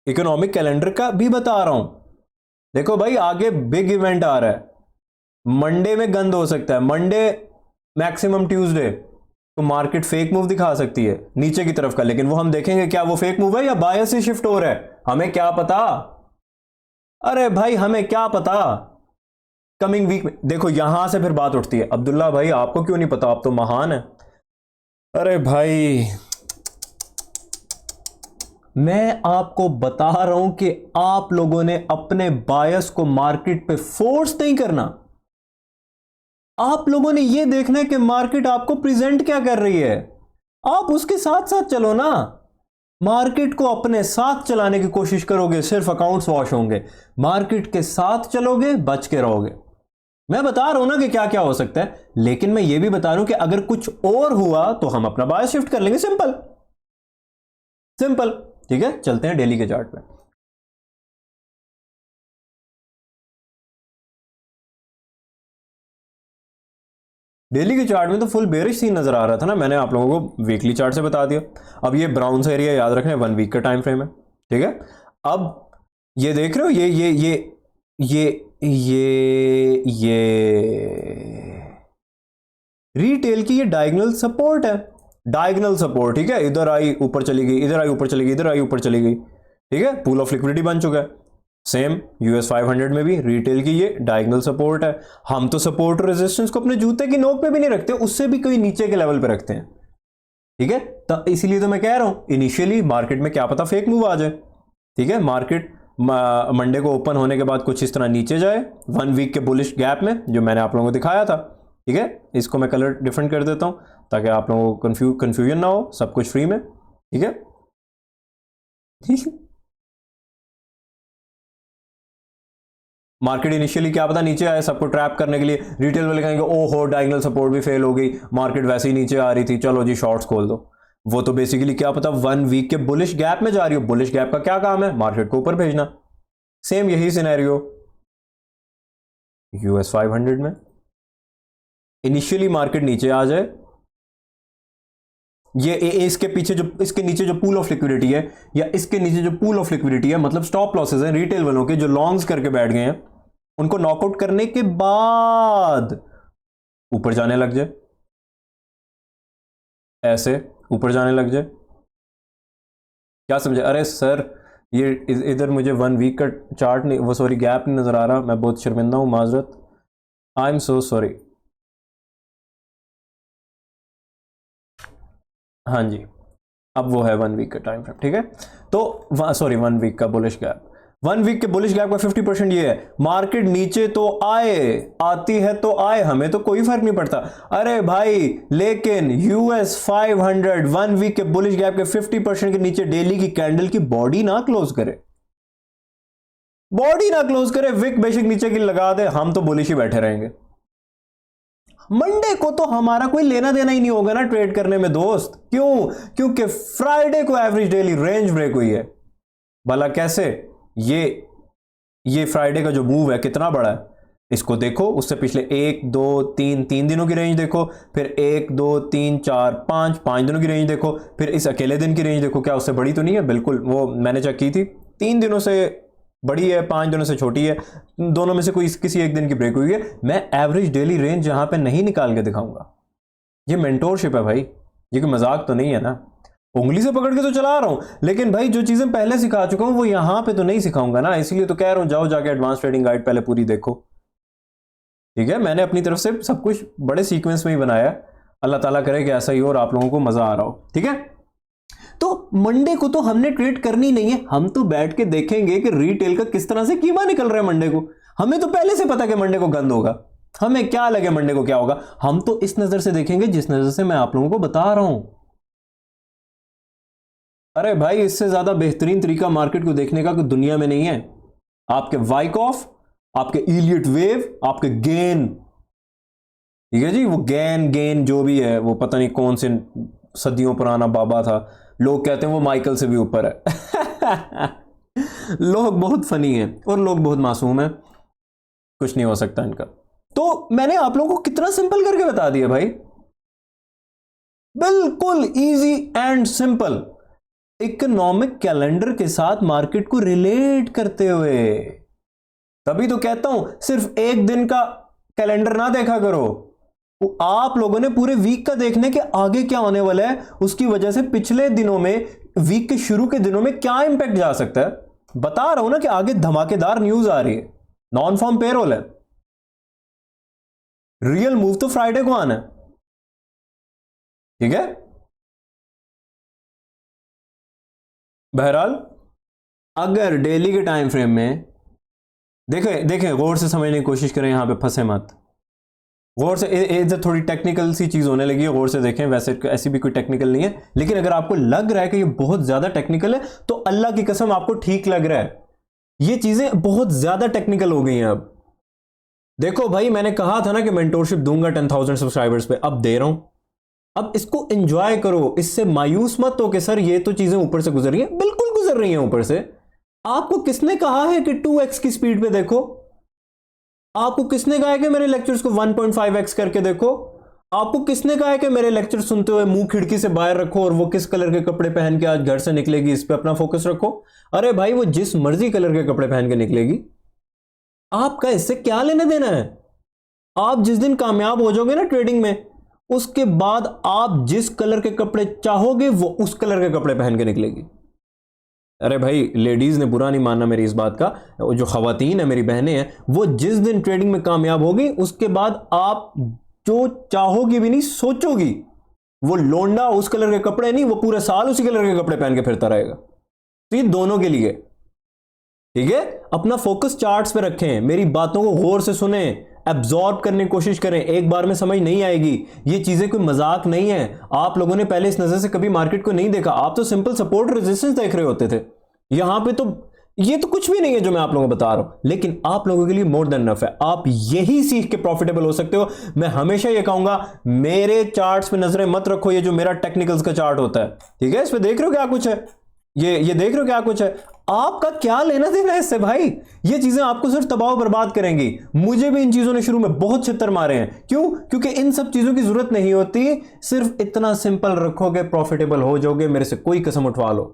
इकोनॉमिक कैलेंडर का भी बता रहा हूं, देखो भाई आगे बिग इवेंट आ रहा है, मंडे में गंद हो सकता है, मंडे मैक्सिमम ट्यूसडे तो मार्केट फेक मूव दिखा सकती है नीचे की तरफ का, लेकिन वो हम देखेंगे क्या वो फेक मूव है या बायस से शिफ्ट हो रहा है, हमें क्या पता। अरे भाई हमें क्या पता, कमिंग वीक में देखो यहां से फिर बात उठती है, अब्दुल्ला भाई आपको क्यों नहीं पता, आप तो महान है। अरे भाई मैं आपको बता रहा हूं कि आप लोगों ने अपने बायस को मार्केट पे फोर्स नहीं करना, आप लोगों ने यह देखना है कि मार्केट आपको प्रेजेंट क्या कर रही है, आप उसके साथ साथ चलो ना। मार्केट को अपने साथ चलाने की कोशिश करोगे सिर्फ अकाउंट्स वॉश होंगे, मार्केट के साथ चलोगे बच के रहोगे। मैं बता रहा हूं ना कि क्या क्या हो सकता है, लेकिन मैं यह भी बता रहा हूं कि अगर कुछ और हुआ तो हम अपना बायस शिफ्ट कर लेंगे, सिंपल सिंपल, ठीक है। चलते हैं डेली के चार्ट पे। डेली के चार्ट में तो फुल बेरिश सीन नजर आ रहा था ना, मैंने आप लोगों को वीकली चार्ट से बता दिया। अब ये ब्राउन सा एरिया याद रखना है, 1 वीक का टाइम फ्रेम है, ठीक है। अब ये देख रहे हो ये रिटेल की ये डायगोनल सपोर्ट है, डायगोनल सपोर्ट, ठीक है, इधर आई ऊपर चली गई, इधर आई ऊपर चली गई, इधर आई ऊपर चली गई, ठीक है, पूल ऑफ लिक्विडिटी बन चुका है। सेम यूएस 500 में भी रिटेल की ये डायगोनल सपोर्ट है। हम तो सपोर्ट रेजिस्टेंस को अपने जूते की नोक पे भी नहीं रखते, उससे भी कोई नीचे के लेवल पे रखते हैं, ठीक है। तो इसीलिए तो मैं कह रहा हूं इनिशियली मार्केट में क्या पता फेक मूव आ जाए, ठीक है। मार्केट मंडे को ओपन होने के बाद कुछ इस तरह नीचे जाए 1 वीक के बुलिश गैप में, जो मैंने आप लोगों को दिखाया था, ठीक है। इसको मैं कलर डिफरेंट कर देता हूं ताकि आप लोगों को कंफ्यूजन ना हो, सब कुछ फ्री में, ठीक है। मार्केट इनिशियली क्या पता नीचे आए, सबको ट्रैप करने के लिए रिटेल वाले कहेंगे ओहो डायगोनल सपोर्ट भी फेल हो गई, मार्केट वैसे ही नीचे आ रही थी, चलो जी शॉर्ट्स खोल दो। वो तो बेसिकली क्या पता 1 वीक के बुलिश गैप में जा रही हो, बुलिश गैप का क्या काम है, मार्केट को ऊपर भेजना। सेम यही सिनेरियो यूएस 500 में, इनिशियली मार्केट नीचे आ जाए, ये इसके पीछे जो इसके नीचे जो पूल ऑफ लिक्विडिटी है या इसके नीचे जो पूल ऑफ लिक्विडिटी है, मतलब स्टॉप लॉसेस हैं रिटेल वालों के जो लॉन्ग्स करके बैठ गए हैं, उनको नॉकआउट करने के बाद ऊपर जाने लग जाए, ऐसे ऊपर जाने लग जाए। क्या समझे? अरे सर ये इधर मुझे 1 वीक का चार्ट नहीं, वो सॉरी गैप नहीं नजर आ रहा, मैं बहुत शर्मिंदा हूं, माजरत, आई एम सो सॉरी। हाँ जी, अब वो है 1 वीक का टाइम फ्रेम, ठीक है। तो सॉरी 1 वीक का बुलिश गैप, 1 वीक के बुलिश गैप का 50% ये है, मार्केट नीचे तो आती है तो आए, हमें तो कोई फर्क नहीं पड़ता। अरे भाई लेकिन US 500 1 वीक के बुलिश गैप के 50% के नीचे डेली की कैंडल की बॉडी ना क्लोज करे, विक बेशक नीचे की लगा दे, हम तो बुलिश ही बैठे रहेंगे। मंडे को तो हमारा कोई लेना देना ही नहीं होगा ना ट्रेड करने में दोस्त। क्यों? क्योंकि फ्राइडे को एवरेज डेली रेंज ब्रेक हुई है। भला कैसे? ये फ्राइडे का जो मूव है कितना बड़ा है, इसको देखो, उससे पिछले 1 2 3 दिनों की रेंज देखो, फिर 1 2 3 4 5 दिनों की रेंज देखो, फिर इस अकेले दिन की रेंज देखो, क्या उससे बड़ी तो नहीं है? बिल्कुल, वो मैंने चेक की थी, 3 दिनों से बड़ी है, 5 दिनों से छोटी है, दोनों में से कोई किसी एक दिन की ब्रेक हुई है। मैं एवरेज डेली रेंज यहां पे नहीं निकाल के दिखाऊंगा। ये मेंटोरशिप है भाई, ये कोई मजाक तो नहीं है ना। उंगली से पकड़ के तो चला रहा हूं, लेकिन भाई जो चीजें पहले सिखा चुका हूं वो यहां पे तो नहीं सिखाऊंगा ना, इसलिए तो कह रहा हूं जाओ जाके एडवांस ट्रेडिंग गाइड पहले पूरी देखो। ठीक है, मैंने अपनी तरफ से सब कुछ बड़े सीक्वेंस में ही बनाया है। अल्लाह ताला करे कि ऐसा ही हो और आप लोगों को मजा आ रहा हो। ठीक है, तो मंडे को तो हमने ट्रेड करनी नहीं है, हम तो बैठ के देखेंगे कि रिटेल का किस तरह से कीमा निकल रहा है मंडे को। हमें तो पहले से पता कि मंडे को गंद होगा, हमें क्या लगे मंडे को क्या होगा, हम तो इस नजर से देखेंगे जिस नजर से मैं आप लोगों को बता रहा हूं। अरे भाई इससे ज्यादा बेहतरीन तरीका मार्केट को देखने का कोई दुनिया में नहीं है। आपके वाइकॉफ, आपके इलियट वेव, आपके गेन, ठीक है जी, वो गेन जो भी है, वो पता नहीं कौन से सदियों पुराना बाबा था, लोग कहते हैं वो माइकल से भी ऊपर है। लोग बहुत फनी हैं और लोग बहुत मासूम हैं, कुछ नहीं हो सकता इनका। तो मैंने आप लोगों को कितना सिंपल करके बता दिया भाई, बिल्कुल easy and simple, economic calendar के साथ मार्केट को रिलेट करते हुए। तभी तो कहता हूं सिर्फ एक दिन का कैलेंडर ना देखा करो, आप लोगों ने पूरे वीक का देखने के आगे क्या होने वाला है, उसकी वजह से पिछले दिनों में, वीक के शुरू के दिनों में क्या इंपैक्ट जा सकता है। बता रहा हूं ना कि आगे धमाकेदार न्यूज आ रही है, नॉन फॉर्म पेरोल है, रियल मूव तो फ्राइडे को आना है। ठीक है, बहरहाल अगर डेली के टाइम फ्रेम में देखें गौर से समझने की कोशिश करें, यहां पे फंसे मत, गौर से, इधर थोड़ी टेक्निकल सी चीज होने लगी है, गौर से देखें, वैसे ऐसी भी कोई टेक्निकल नहीं है, लेकिन अगर आपको लग रहा है कि ये बहुत ज्यादा टेक्निकल है तो अल्लाह की कसम आपको ठीक लग रहा है, ये चीजें बहुत ज्यादा टेक्निकल हो गई हैं अब। देखो भाई मैंने कहा था ना कि मेंटोरशिप दूंगा 10,000 सब्सक्राइबर्स पे, अब दे रहा हूं, अब इसको एंजॉय करो, इससे मायूस मत हो कि सर ये तो चीजें ऊपर से गुजर रही हैं, बिल्कुल गुजर रही हैं ऊपर से। आपको किसने कहा है कि 2x की स्पीड पे देखो? आपको किसने कहा है कि मेरे लेक्चर्स को 1.5x करके देखो? आपको किसने कहा है कि मेरे लेक्चर सुनते हुए मुंह खिड़की से बाहर रखो और वो किस कलर के कपड़े पहन के आज घर से निकलेगी इस पे अपना फोकस रखो? अरे भाई वो जिस मर्जी कलर के कपड़े पहन के निकलेगी, आपका इससे क्या लेना देना है? आप जिस दिन कामयाब हो जाओगे ना ट्रेडिंग में, उसके बाद आप जिस कलर के कपड़े चाहोगे वो उस कलर के कपड़े पहन के निकलेगी। अरे भाई लेडीज ने बुरा नहीं मानना मेरी इस बात का, जो खवातीन है मेरी बहनें हैं, वो जिस दिन ट्रेडिंग में कामयाब होगी उसके बाद आप जो चाहोगी भी नहीं सोचोगी, वो लोंडा उस कलर के कपड़े नहीं, वो पूरे साल उसी कलर के कपड़े पहन के फिरता रहेगा। तो ये दोनों के लिए, ठीक है, अपना फोकस चार्ट्स पे रखें, मेरी बातों को गौर से सुने, एब्जॉर्ब करने की कोशिश करें, एक बार में समझ नहीं आएगी, ये चीजें कोई मजाक नहीं है। आप लोगों ने पहले इस नजर से कभी मार्केट को नहीं देखा, आप तो सिंपल सपोर्ट रेजिस्टेंस देख रहे होते थे, यहां पे तो ये तो कुछ भी नहीं है जो मैं आप लोगों को बता रहा हूं, लेकिन आप लोगों के लिए मोर देन इनफ है, आप यही सीख के प्रॉफिटेबल हो सकते हो। मैं हमेशा ये कहूंगा मेरे चार्ट्स पे नजरें मत रखो, ये जो मेरा टेक्निकल्स का चार्ट होता है, ठीक है, इस पे देख रहे हो क्या कुछ है, ये देख रहे हो क्या कुछ है, आपका क्या लेना देना है इससे भाई? ये चीजें आपको सिर्फ तबाह बर्बाद करेंगी। मुझे भी इन चीजों ने शुरू में बहुत छितर मारे हैं, क्यों? क्योंकि इन सब चीजों की जरूरत नहीं होती, सिर्फ इतना सिंपल रखोगे प्रॉफिटेबल हो जाओगे, मेरे से कोई कसम उठवा लो।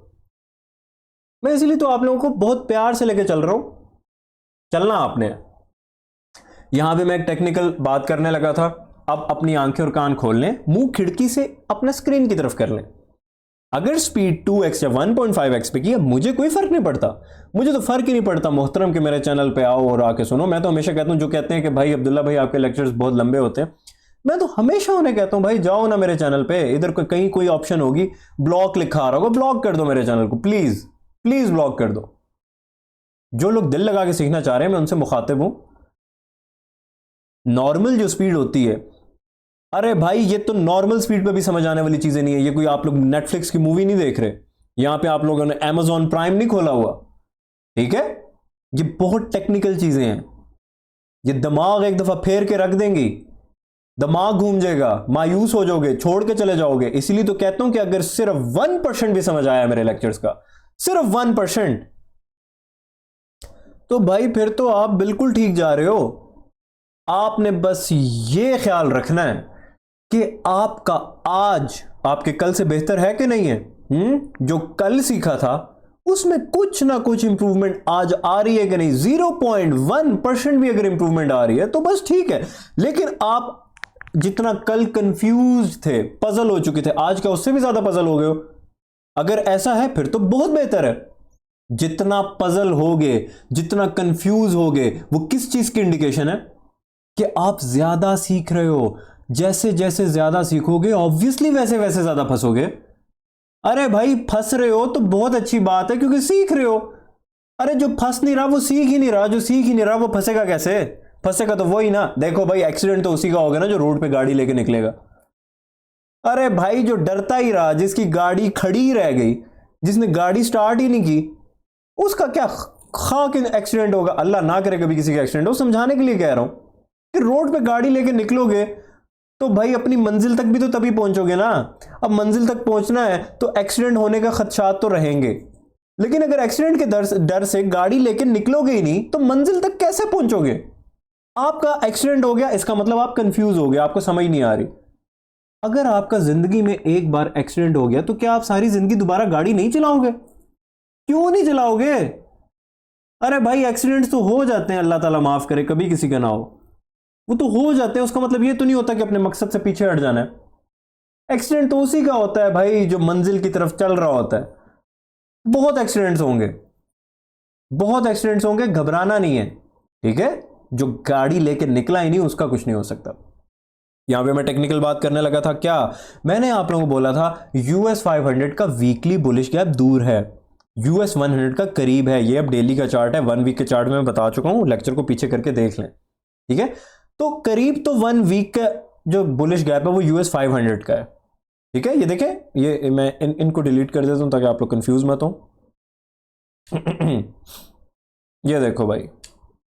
मैं इसलिए तो आप लोगों को बहुत प्यार से लेके चल रहा हूं, चलना आपने। यहां पे मैं एक टेक्निकल बात करने लगा था, अब अपनी आंखें और कान खोल लें, मुंह खिड़की से अपना स्क्रीन की तरफ कर लें। अगर स्पीड 2x या 1.5x पे की, मुझे कोई फर्क नहीं पड़ता, मुझे तो फर्क ही नहीं पड़ता मोहतरम कि मेरे चैनल पे आओ और आके सुनो। मैं तो हमेशा कहता हूं, जो कहते हैं कि भाई अब्दुल्ला भाई आपके लेक्चर्स बहुत लंबे होते हैं, मैं तो हमेशा उन्हें कहता हूं भाई जाओ ना मेरे चैनल पे, इधर कहीं कोई ऑप्शन होगी, ब्लॉक लिखा आ रहा होगा, ब्लॉक कर दो मेरे चैनल को, प्लीज प्लीज ब्लॉक कर दो। जो लोग दिल लगा के सीखना चाह रहे हैं मैं उनसे मुखातिब हूं। नॉर्मल जो स्पीड होती है, अरे भाई ये तो नॉर्मल स्पीड पे भी समझ आने वाली चीजें नहीं है। ये कोई आप लोग नेटफ्लिक्स की मूवी नहीं देख रहे, यहां पे आप लोगों ने Amazon प्राइम नहीं खोला हुआ, ठीक है। ये बहुत टेक्निकल चीजें हैं, ये दिमाग एक दफा फेर के रख देंगी, दिमाग घूम जाएगा, मायूस हो जाओगे, छोड़ के चले जाओगे। इसीलिए तो कहता हूं कि अगर सिर्फ 1% भी समझ आया मेरे लेक्चर्स का, सिर्फ 1%, तो भाई फिर तो आप बिल्कुल ठीक जा रहे हो। आपने बस ये ख्याल रखना है कि आपका आज आपके कल से बेहतर है कि नहीं है। जो कल सीखा था उसमें कुछ ना कुछ इंप्रूवमेंट आज आ रही है कि नहीं। 0.1% भी अगर इंप्रूवमेंट आ रही है तो बस ठीक है। लेकिन आप जितना कल कंफ्यूज थे, पजल हो चुके थे, आज क्या उससे भी ज्यादा पजल हो गए हो? अगर ऐसा है फिर तो बहुत बेहतर है। जितना पजल हो गए, जितना कंफ्यूज हो गए, वो किस चीज की इंडिकेशन है? कि आप ज्यादा सीख रहे हो। जैसे जैसे ज्यादा सीखोगे ऑब्वियसली वैसे वैसे ज्यादा फंसोगे। अरे भाई फंस रहे हो तो बहुत अच्छी बात है क्योंकि सीख रहे हो। अरे जो फंस नहीं रहा वो सीख ही नहीं रहा, जो सीख ही नहीं रहा वो फंसेगा कैसे? फंसेगा तो वही ना। देखो भाई एक्सीडेंट तो उसी का होगा ना जो रोड पे गाड़ी लेके निकलेगा। अरे भाई जो डरता ही रहा, जिसकी गाड़ी खड़ी रह गई, जिसने गाड़ी स्टार्ट ही नहीं की, उसका क्या खाक एक्सीडेंट होगा। अल्लाह ना करे कभी किसी का एक्सीडेंट हो। समझाने के लिए कह रहा हूं कि रोड पे गाड़ी लेके निकलोगे तो भाई अपनी मंजिल तक भी तो तभी पहुंचोगे ना। अब मंजिल तक पहुंचना है तो एक्सीडेंट होने का खदशात तो रहेंगे, लेकिन अगर एक्सीडेंट के डर से गाड़ी लेके निकलोगे ही नहीं तो मंजिल तक कैसे पहुंचोगे? आपका एक्सीडेंट हो गया इसका मतलब आप कंफ्यूज हो गए, आपको समझ नहीं आ रही। अगर आपका जिंदगी में एक बार एक्सीडेंट हो गया तो क्या आप सारी जिंदगी दोबारा गाड़ी नहीं चलाओगे? क्यों नहीं चलाओगे? अरे भाई एक्सीडेंट्स तो हो जाते हैं, अल्लाह ताला माफ करे, कभी किसी का ना हो, वो तो हो जाते हैं। उसका मतलब ये तो नहीं होता कि अपने मकसद से पीछे हट जाना है। एक्सीडेंट तो उसी का होता है भाई जो मंजिल की तरफ चल रहा होता है। बहुत एक्सीडेंट्स होंगे, बहुत एक्सीडेंट्स होंगे, घबराना नहीं है, ठीक है। जो गाड़ी लेके निकला ही नहीं उसका कुछ नहीं हो सकता। यहां पे मैं टेक्निकल बात करने लगा था। क्या मैंने आप लोगों को बोला था? US 500 का वीकली बुलिश गैप दूर है, US 100 का करीब है। ये अब डेली का चार्ट है, 1 वीक के चार्ट में मैं बता चुका हूं, लेक्चर को पीछे करके देख लें, ठीक है। तो करीब तो 1 वीक का जो बुलिश गैप है वो US 500 का है, ठीक है। ये देखें, ये मैं इनको डिलीट कर देता हूं ताकि आप लोग कंफ्यूज मत हो। ये देखो भाई,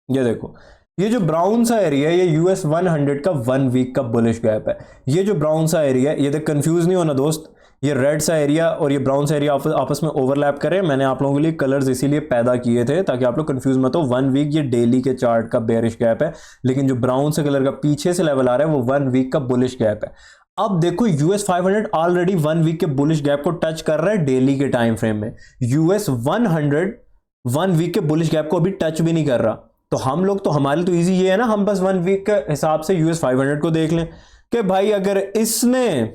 ये देखो, ये जो ब्राउन सा एरिया है ये US 100 का 1 वीक का बुलिश गैप है। ये जो ब्राउन सा एरिया है, ये देख, कंफ्यूज नहीं होना दोस्त, ये रेड सा एरिया और ये ब्राउन सा एरिया आपस में ओवरलैप करें। मैंने आप लोगों के लिए कलर्स इसीलिए पैदा किए थे ताकि आप लोग कंफ्यूज मत हो। 1 वीक ये डेली के चार्ट का बेरिश गैप है, लेकिन जो ब्राउन से कलर का पीछे से लेवल आ रहा है वो 1 वीक का बुलिश गैप है। अब देखो US 500 ऑलरेडी 1 वीक के बुलिश गैप को टच कर रहा है डेली के टाइम फ्रेम में। US 100 1 वीक के बुलिश गैप को अभी टच भी नहीं कर रहा। तो हम लोग तो, हमारे तो इजी ये है ना, हम बस 1 वीक के हिसाब से US 500 को देख लें कि भाई अगर इसने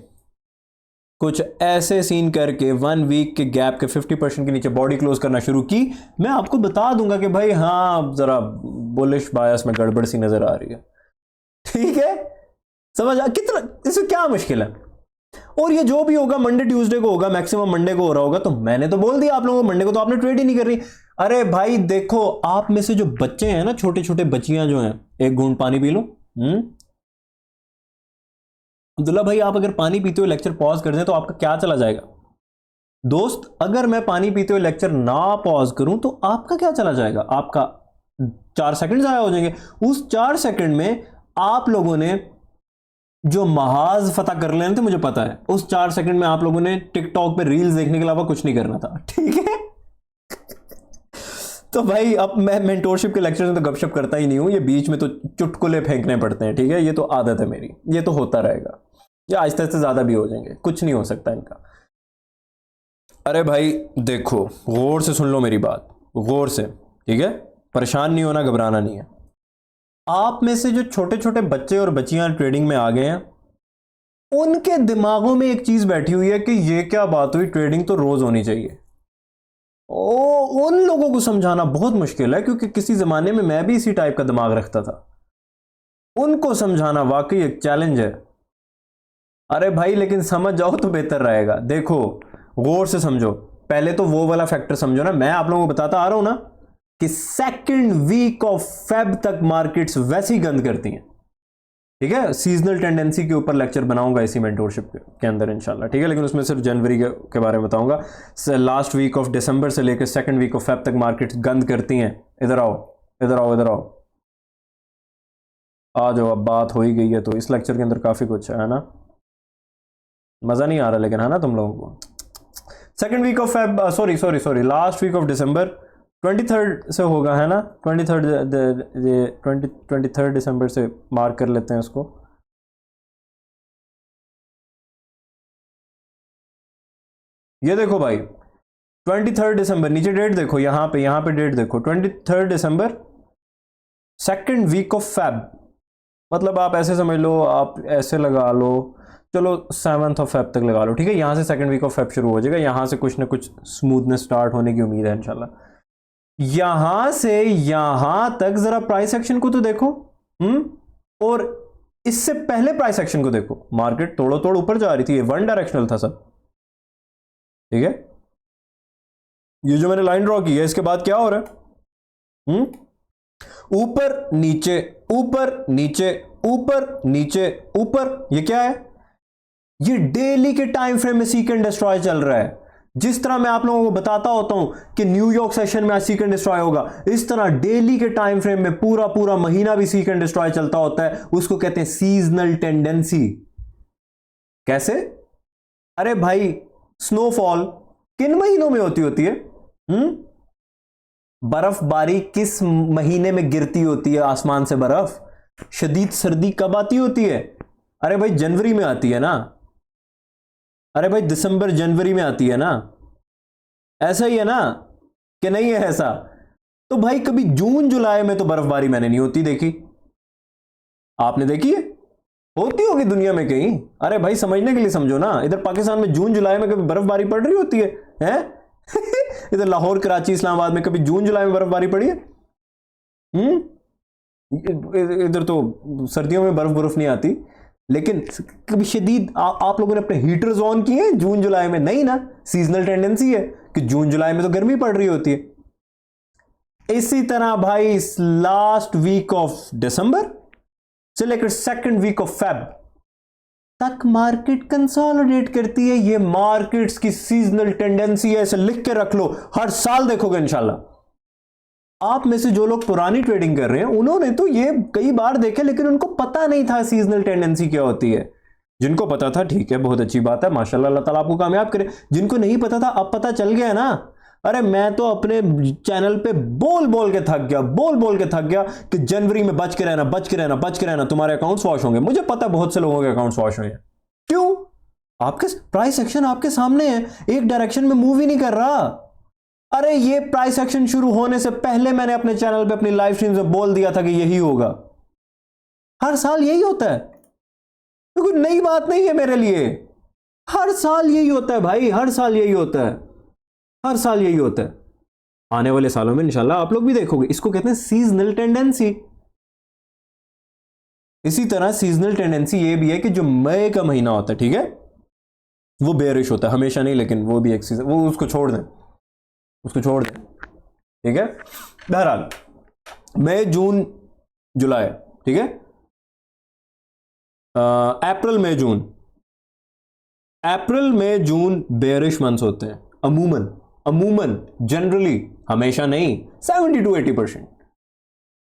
कुछ ऐसे सीन करके 1 वीक के गैप के 50% के नीचे बॉडी क्लोज करना शुरू की, मैं आपको बता दूंगा कि भाई हाँ जरा बुलिश बायस में गड़बड़ सी नजर आ रही है, ठीक है। समझ आ कितना, इसमें क्या मुश्किल है। और ये जो भी होगा मंडे ट्यूसडे को होगा, मैक्सिमम मंडे को हो रहा होगा। तो मैंने तो बोल दिया आप लोगों को, मंडे को तो आपने ट्रेड ही नहीं कर रही। अरे भाई देखो, आप में से जो बच्चे हैं ना, छोटे छोटे बच्चियां जो हैं, एक घूंट पानी पी लो। अब्दुल्ला भाई आप अगर पानी पीते हुए लेक्चर पॉज कर दें तो आपका क्या चला जाएगा? दोस्त अगर मैं पानी पीते हुए लेक्चर ना पॉज करूं तो आपका क्या चला जाएगा? आपका 4 सेकंड जाया हो जाएंगे। उस 4 सेकंड में आप लोगों ने जो महाज फतह कर लेने थे, मुझे पता है, उस 4 सेकंड में आप लोगों ने टिकटॉक पे रील्स देखने के अलावा कुछ नहीं करना था, ठीक है। तो भाई अब मैं मेंटोरशिप के लेक्चर में तो गपशप करता ही नहीं हूं, ये बीच में तो चुटकुले फेंकने पड़ते हैं, ठीक है। ये तो आदत है मेरी, ये तो होता रहेगा, ये आहिस्ते आहिस्ते ज्यादा भी हो जाएंगे, कुछ नहीं हो सकता इनका। अरे भाई देखो, गौर से सुन लो मेरी बात, गौर से, ठीक है। परेशान नहीं होना, घबराना नहीं है। आप में से जो छोटे छोटे बच्चे और बच्चियां ट्रेडिंग में आ गए हैं, उनके दिमागों में एक चीज बैठी हुई है कि ये क्या बात हुई, ट्रेडिंग तो रोज होनी चाहिए। उन लोगों को समझाना बहुत मुश्किल है, क्योंकि किसी जमाने में मैं भी इसी टाइप का दिमाग रखता था। उनको समझाना वाकई एक चैलेंज है। अरे भाई लेकिन समझ जाओ तो बेहतर रहेगा। देखो गौर से समझो, पहले तो वो वाला फैक्टर समझो ना, मैं आप लोगों को बताता आ रहा हूं ना कि सेकंड वीक ऑफ फेब तक मार्केट्स वैसी गंद करती हैं। ठीक है, सीजनल टेंडेंसी के ऊपर लेक्चर बनाऊंगा इसी मेंटोरशिप के अंदर इंशाल्लाह। ठीक है, लेकिन उसमें सिर्फ जनवरी के बारे में बताऊंगा। लास्ट वीक ऑफ दिसंबर से लेकर सेकंड वीक ऑफ फेब तक मार्केट्स गंद करती हैं। इधर आओ, इधर आओ, इधर आओ, आ जाओ। अब बात हो ही गई है तो इस लेक्चर के अंदर काफी कुछ है ना। मजा नहीं आ रहा लेकिन, है ना तुम लोगों को। Second week of Feb, sorry last week of December 23rd से होगा, है ना। 23rd दिसंबर से मार्क कर लेते हैं उसको। ये देखो भाई 23rd दिसंबर, नीचे डेट देखो, यहां पे डेट देखो 23rd December, second week of Feb. मतलब आप ऐसे समझ लो, आप ऐसे लगा लो, चलो 7th ऑफ फेब तक लगा लो। ठीक है, यहां से सेकंड वीक ऑफ फेब शुरू हो जाएगा, यहां से कुछ ना कुछ स्मूथनेस स्टार्ट होने की उम्मीद है इंशाल्लाह। यहां से यहां तक जरा प्राइस एक्शन को तो देखो। और इससे पहले प्राइस एक्शन को देखो, मार्केट तोड़ो तोड़ ऊपर जा रही थी, ये वन डायरेक्शनल था सब। ठीक है, ये जो मैंने लाइन ड्रॉ की है, इसके बाद क्या हो रहा है? ऊपर नीचे, ऊपर नीचे, ऊपर नीचे, ऊपर। ये क्या है? ये डेली के टाइम फ्रेम में सीक एंड डिस्ट्रॉय चल रहा है। जिस तरह मैं आप लोगों को बताता होता हूं कि न्यूयॉर्क सेशन में आज सीक एंड डिस्ट्रॉय होगा, इस तरह डेली के टाइम फ्रेम में पूरा पूरा महीना भी सीक एंड डिस्ट्रॉय चलता होता है। उसको कहते हैं सीजनल टेंडेंसी। कैसे? अरे भाई, स्नोफॉल किन महीनों में होती है? बर्फबारी किस महीने में गिरती होती है आसमान से बर्फ? शदीद सर्दी कब आती होती है? अरे भाई जनवरी में आती है ना। अरे भाई दिसंबर जनवरी में आती है ना। ऐसा ही है ना कि नहीं है ऐसा? तो भाई कभी जून जुलाई में तो बर्फबारी मैंने नहीं होती देखी। आपने देखी है? होती होगी दुनिया में कहीं। अरे भाई समझने के लिए समझो ना, इधर पाकिस्तान में जून जुलाई में कभी बर्फबारी पड़ रही होती है? इधर लाहौर, कराची, इस्लामाबाद में कभी जून जुलाई में बर्फबारी पड़ी है? इधर तो सर्दियों में बर्फ नहीं आती। लेकिन कभी शदीद आप लोगों ने अपने हीटर्स ऑन किए हैं जून जुलाई में? नहीं ना। सीजनल टेंडेंसी है कि जून जुलाई में तो गर्मी पड़ रही होती है। इसी तरह भाई लास्ट वीक ऑफ दिसंबर से लेकर सेकंड वीक ऑफ फेब तक मार्केट कंसोलिडेट करती है। ये मार्केट्स की सीजनल टेंडेंसी है, इसे लिख के रख लो, हर साल देखोगे इंशाल्लाह। आप में से जो लोग पुरानी ट्रेडिंग कर रहे हैं उन्होंने तो ये कई बार देखे, लेकिन उनको पता नहीं था सीजनल टेंडेंसी क्या होती है। जिनको पता था ठीक है, बहुत अच्छी बात है, माशाल्लाह, अल्लाह ताला आपको कामयाब करे। जिनको नहीं पता था अब पता चल गया ना। अरे मैं तो अपने चैनल पे बोल बोल के थक गया कि जनवरी में बच के रहना, तुम्हारे अकाउंट्स वॉश होंगे। मुझे पता बहुत से लोगों के अकाउंट्स वॉश हुए हैं। क्यों? आपके प्राइस एक्शन आपके सामने है, एक डायरेक्शन में मूव ही नहीं कर रहा। अरे ये प्राइस एक्शन शुरू होने से पहले मैंने अपने चैनल पे अपनी लाइव स्ट्रीम में बोल दिया था कि यही होगा। हर साल यही होता है, तो कोई नई बात नहीं है मेरे लिए। हर साल यही होता है भाई, हर साल यही होता है। आने वाले सालों में इंशाल्लाह आप लोग भी देखोगे। इसको कहते हैं सीजनल टेंडेंसी। इसी तरह सीजनल टेंडेंसी ये भी है कि जो मई का महीना होता है, ठीक है, वो बेरिश होता है, हमेशा नहीं, लेकिन वो भी एक सीजन, वो उसको छोड़ दें, ठीक है। बहरहाल मई, जून, जुलाई, ठीक है, अप्रैल, मई, जून बेरिश मंथ्स होते हैं अमूमन, जनरली, हमेशा नहीं, 70 to 80%।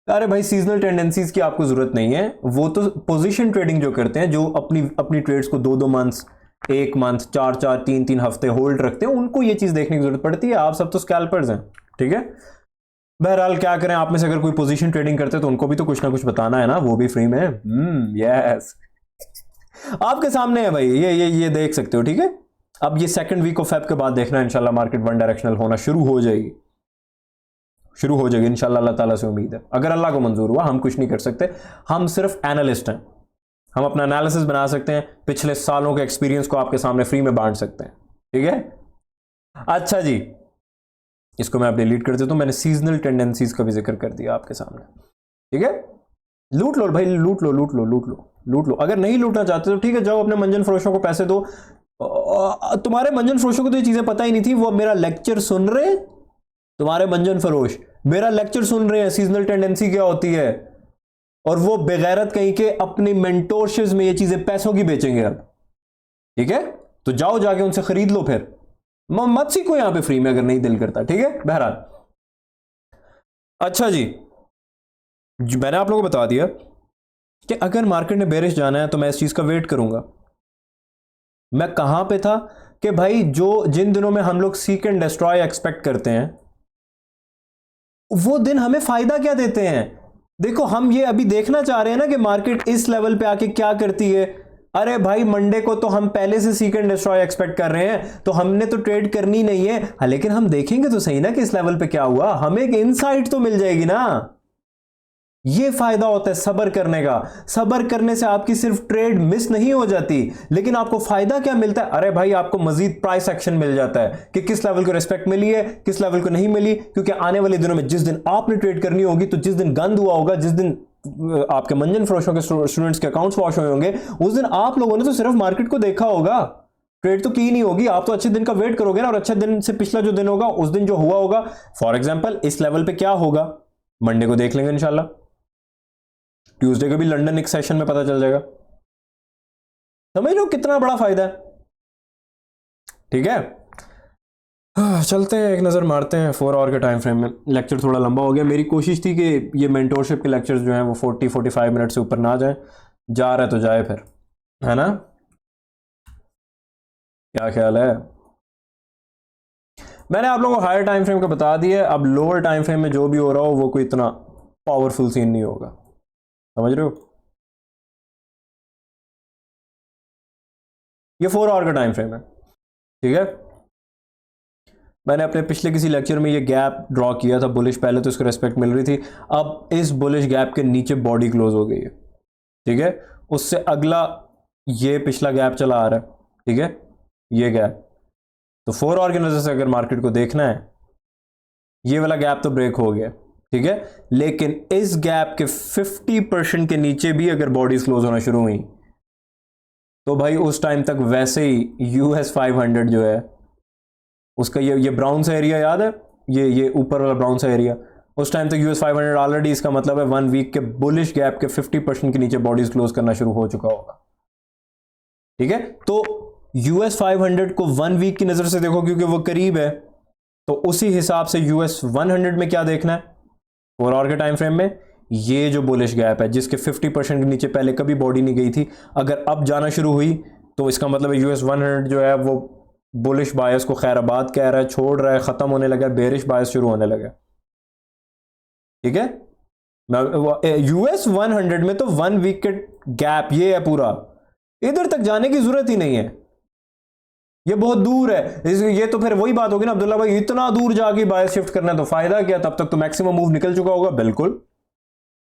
अरे भाई सीजनल टेंडेंसीज की आपको जरूरत नहीं है। वो तो पोजीशन ट्रेडिंग जो करते हैं, जो अपनी ट्रेड्स को 2-2 मंथ्स, 1 मंथ, 4-4, 3-3 हफ्ते होल्ड रखते हैं, उनको ये चीज देखने की जरूरत पड़ती है। आप सब तो स्कैल्पर्स हैं, ठीक है। बहरहाल क्या करें, आप में से अगर कोई पोजीशन ट्रेडिंग करते हैं तो उनको भी तो कुछ ना कुछ बताना है ना, वो भी फ्री में। यस, आपके सामने है भाई, ये देख सकते हो, ठीक है। अब ये सेकंड वीक ऑफ फेब के बाद देखना इंशाल्लाह मार्केट वन डायरेक्शनल होना शुरू हो जाएगी इंशाल्लाह, अल्लाह ताला से उम्मीद है। अगर अल्लाह को मंजूर हुआ, हम कुछ नहीं कर सकते, हम सिर्फ एनालिस्ट हैं। हम अपना एनालिसिस बना सकते हैं, पिछले सालों के एक्सपीरियंस को आपके सामने फ्री में बांट सकते हैं, ठीक है। अच्छा जी, इसको मैं अब डिलीट कर देता हूं। मैंने सीजनल टेंडेंसीज का भी जिक्र कर दिया आपके सामने, ठीक है। लूट लो भाई, लूट लो। अगर नहीं लूटना चाहते तो ठीक है, जाओ अपने मंजन फरोशों को पैसे दो। तुम्हारे मंजन फरोशों को तो ये चीजें पता ही नहीं थी, वो मेरा लेक्चर सुन रहे। तुम्हारे मंजन फरोश मेरा लेक्चर सुन रहे हैं, सीजनल टेंडेंसी क्या होती है, और वो बेगैरत कहीं के अपनी मेंटोरशिप्स में ये चीजें पैसों की बेचेंगे अब। ठीक है, तो जाओ जाके उनसे खरीद लो, फिर मत सीखो यहां पे फ्री में अगर नहीं दिल करता। ठीक है, बहरहाल अच्छा जी, मैंने आप लोगों को बता दिया कि अगर मार्केट में बेरिश जाना है तो मैं इस चीज का वेट करूंगा। मैं कहां पे था कि भाई जिन दिनों में हम लोग सीक एंड डिस्ट्रॉय एक्सपेक्ट करते हैं, वो दिन हमें फायदा क्या देते हैं। देखो, हम ये अभी देखना चाह रहे हैं ना कि मार्केट इस लेवल पे आके क्या करती है। अरे भाई, मंडे को तो हम पहले से सीक एंड डिस्ट्रॉय एक्सपेक्ट कर रहे हैं, तो हमने तो ट्रेड करनी नहीं है। हाँ, लेकिन हम देखेंगे तो सही ना कि इस लेवल पे क्या हुआ, हमें एक इनसाइट तो मिल जाएगी ना। ये फायदा होता है सब्र करने का। सब्र करने से आपकी सिर्फ ट्रेड मिस नहीं हो जाती, लेकिन आपको फायदा क्या मिलता है। अरे भाई, आपको मजीद प्राइस एक्शन मिल जाता है कि किस लेवल को रिस्पेक्ट मिली है, किस लेवल को नहीं मिली। क्योंकि आने वाले दिनों में जिस दिन आपने ट्रेड करनी होगी, तो जिस दिन गंद हुआ होगा, जिस दिन आपके मंजन फरोशों के स्टूडेंट्स के अकाउंट्स वॉश हुए होंगे, उस दिन आप लोगों ने तो सिर्फ मार्केट को देखा होगा, ट्रेड तो की नहीं होगी। आप तो अच्छे दिन का वेट करोगे ना, और अच्छे दिन से पिछला जो दिन होगा, उस दिन जो हुआ होगा, फॉर एग्जाम्पल इस लेवल पे क्या होगा, मंडे को देख लेंगे इंशाल्लाह। ट्यूसडे को भी लंदन एक सेशन में पता चल जाएगा। समझ लो कितना बड़ा फायदा है। ठीक है, चलते हैं, एक नज़र मारते हैं 4 आवर के टाइम फ्रेम में। लेक्चर थोड़ा लंबा हो गया। मेरी कोशिश थी कि ये मेंटोरशिप के लेक्चर्स जो हैं वो 40-45 मिनट से ऊपर ना जाए। जा रहा है तो जाए फिर, है ना? क्या ख्याल है? मैंने आप लोगों को हायर टाइम फ्रेम का बता दिया। अब लोअर टाइम फ्रेम में जो भी हो रहा हो वो कोई इतना पावरफुल सीन नहीं होगा। समझ रहे हो? ये 4 आवर का टाइम फ्रेम है। ठीक है, मैंने अपने पिछले किसी लेक्चर में ये गैप ड्रॉ किया था बुलिश, पहले तो इसको रेस्पेक्ट मिल रही थी। अब इस बुलिश गैप के नीचे बॉडी क्लोज हो गई है। ठीक है, उससे अगला ये पिछला गैप चला आ रहा है। ठीक है, ये गैप, तो 4 आवर की नजर से अगर मार्केट को देखना है, ये वाला गैप तो ब्रेक हो गया। ठीक है, लेकिन इस गैप के 50% के नीचे भी अगर बॉडीज क्लोज होना शुरू हुई, तो भाई उस टाइम तक वैसे ही US 500 जो है उसका ये ब्राउन सा एरिया याद है, ये ऊपर वाला ब्राउन सा एरिया, उस टाइम तक US 500 ऑलरेडी, इसका मतलब है 1 वीक के बुलिश गैप के 50% के नीचे बॉडीज क्लोज करना शुरू हो चुका होगा। ठीक है, तो US 500 को 1 वीक की नजर से देखो क्योंकि वो करीब है, तो उसी हिसाब से US 100 में क्या देखना है 4 आवर के टाइम फ्रेम में, ये जो बुलिश गैप है जिसके 50% के नीचे पहले कभी बॉडी नहीं गई थी, अगर अब जाना शुरू हुई तो इसका मतलब है US 100 जो है वो बुलिश बायस को खैराबाद कह रहा है, छोड़ रहा है, खत्म होने लगा है, बेरिश बायस शुरू होने लगा। ठीक है, US 100 में तो 1 वीक के गैप ये है पूरा, इधर तक जाने की जरूरत ही नहीं है, ये बहुत दूर है। ये तो फिर वही बात होगी ना अब्दुल्ला भाई, इतना दूर जाके बायस शिफ्ट करना है तो फायदा क्या, तब तक तो मैक्सिमम मूव निकल चुका होगा। बिल्कुल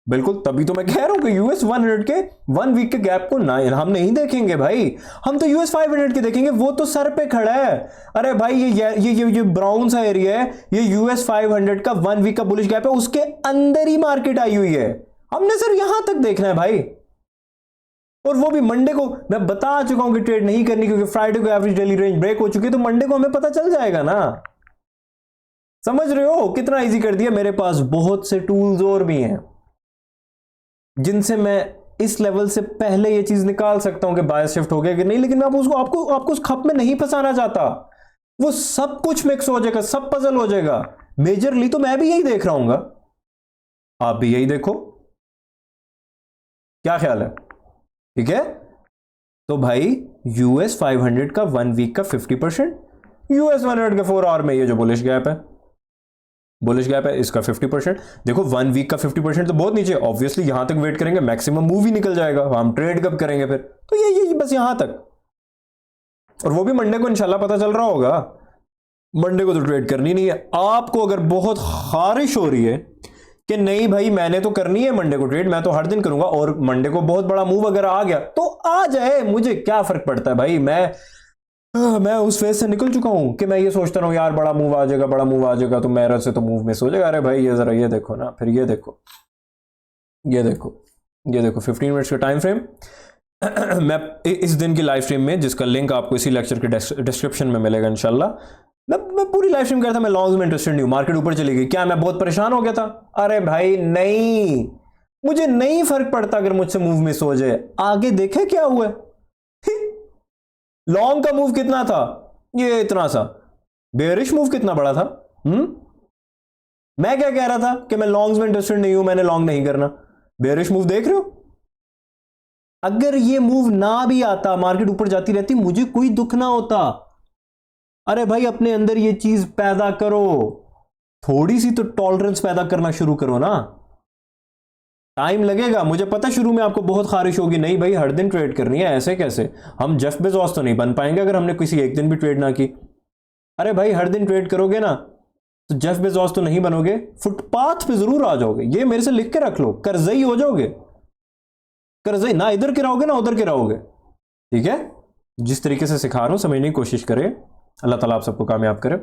बिल्कुल, तभी तो मैं कह रहा हूं कि US 100 के 1 वीक के गैप को ना हम नहीं देखेंगे भाई, हम तो US 500 के देखेंगे, वो तो सर पे खड़ा है। अरे भाई, ये ब्राउन सा एरिया है, ये US 500 का 1 वीक का बुलिश गैप है, उसके अंदर ही मार्केट आई हुई है, हमने सिर्फ यहां तक देखना है भाई। और वो भी मंडे को मैं बता चुका हूं कि ट्रेड नहीं करनी, क्योंकि फ्राइडे को एवरेज डेली रेंज ब्रेक हो चुकी है, तो मंडे को हमें पता चल जाएगा ना। समझ रहे हो कितना इजी कर दिया। मेरे पास बहुत से टूल्स और भी हैं जिनसे मैं इस लेवल से पहले ये चीज निकाल सकता हूं कि बायस शिफ्ट हो गया कि नहीं, लेकिन मैं आपको उस खप में नहीं फंसाना चाहता। वो सब कुछ मिक्स हो जाएगा, सब पजल हो जाएगा। मेजरली तो मैं भी यही देख रहा हूं, आप भी यही देखो, क्या ख्याल है? ठीक है, तो भाई US 500 का 1 वीक का 50%, US 100 के 4 आवर में ये जो बुलिश गैप है, बुलिश गैप है, इसका 50%। देखो 1 वीक का 50% तो बहुत नीचे, ऑब्वियसली यहां तक वेट करेंगे, मैक्सिमम मूव ही निकल जाएगा, हम ट्रेड कब करेंगे फिर, तो ये बस यहां तक, और वो भी मंडे को इंशाल्लाह पता चल रहा होगा। मंडे को तो ट्रेड करनी नहीं है। आपको अगर बहुत खारिश हो रही है कि नहीं भाई मैंने तो करनी है मंडे को ट्रेड, मैं तो हर दिन करूंगा, और मंडे को बहुत बड़ा मूव अगर आ गया तो आ जाए, मुझे क्या फर्क पड़ता है भाई। मैं उस फेज से निकल चुका हूं कि मैं ये सोचता रहूं यार बड़ा मूव आ जाएगा, बड़ा मूव आ जाएगा तो मेरे से तो मूव मिस हो जाएगा। अरे भाई ये जरा ये देखो ना, फिर ये देखो, ये देखो, ये देखो 15 मिनट्स का टाइम फ्रेम। मैं इस दिन की लाइव स्ट्रीम में, जिसका लिंक आपको इसी लेक्चर के डिस्क्रिप्शन में मिलेगा इंशाल्लाह, मैं पूरी लाइव स्ट्रीम कर रहा था, मैं लॉन्ग्स में इंटरेस्टेड नहीं हूं, मार्केट ऊपर चली गई, क्या मैं बहुत परेशान हो गया था? अरे भाई नहीं, मुझे नहीं फर्क पड़ता अगर मुझसे मूव मिस हो जाए, आगे देखे क्या हुआ। लॉन्ग का मूव कितना था? ये इतना सा। बेयरिश मूव कितना बड़ा था? मैं क्या कह रहा था कि मैं लॉन्ग्स में इंटरेस्टेड नहीं हूं, मैंने लॉन्ग नहीं करना। बेयरिश मूव देख रहे हो? अगर ये मूव ना भी आता, मार्केट ऊपर जाती रहती, मुझे कोई दुख ना होता। अरे भाई अपने अंदर ये चीज पैदा करो, थोड़ी सी तो टॉलरेंस पैदा करना शुरू करो ना। टाइम लगेगा, मुझे पता शुरू में आपको बहुत खारिश होगी, नहीं भाई हर दिन ट्रेड करनी है, ऐसे कैसे? हम जेफ बेजोस तो नहीं बन पाएंगे अगर हमने किसी एक दिन भी ट्रेड ना की। अरे भाई हर दिन ट्रेड करोगे ना तो जेफ बेजोस तो नहीं बनोगे, फुटपाथ पे जरूर आ जाओगे, ये मेरे से लिख के रख लो, कर्जई हो जाओगे। कर्जई ना इधर गिराओगे ना उधर गिराओगे, ठीक है? जिस तरीके से सिखा रहा हूं समझने की कोशिश करें, अल्लाह ताला आप सबको कामयाब करे।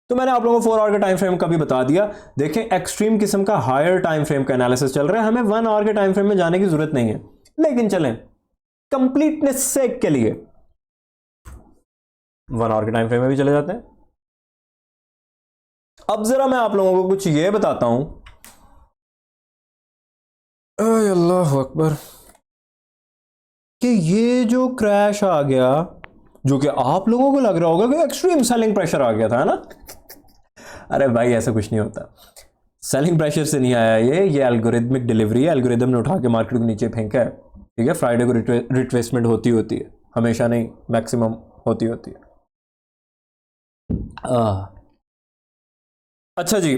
तो मैंने आप लोगों को 4 आवर के टाइम फ्रेम का भी बता दिया। देखें एक्सट्रीम किस्म का हायर टाइम फ्रेम का एनालिसिस चल रहा है, हमें 1 आवर के टाइम फ्रेम में जाने की जरूरत नहीं है, लेकिन चलें कंप्लीटनेस सेक के लिए 1 आवर के टाइम फ्रेम में भी चले जाते हैं। अब जरा मैं आप लोगों को कुछ ये बताता हूं, अल्लाह अकबर, कि ये जो क्रैश आ गया, जो कि आप लोगों को लग रहा होगा कि एक्सट्रीम सेलिंग प्रेशर आ गया था, है ना? अरे भाई ऐसा कुछ नहीं होता, सेलिंग प्रेशर से नहीं आया ये एल्गोरिथमिक डिलीवरी है, एल्गोरिथम ने उठा के मार्केट को नीचे फेंका है, ठीक है? फ्राइडे को रिट्रेसमेंट होती है, हमेशा नहीं, मैक्सिमम होती है। अच्छा जी,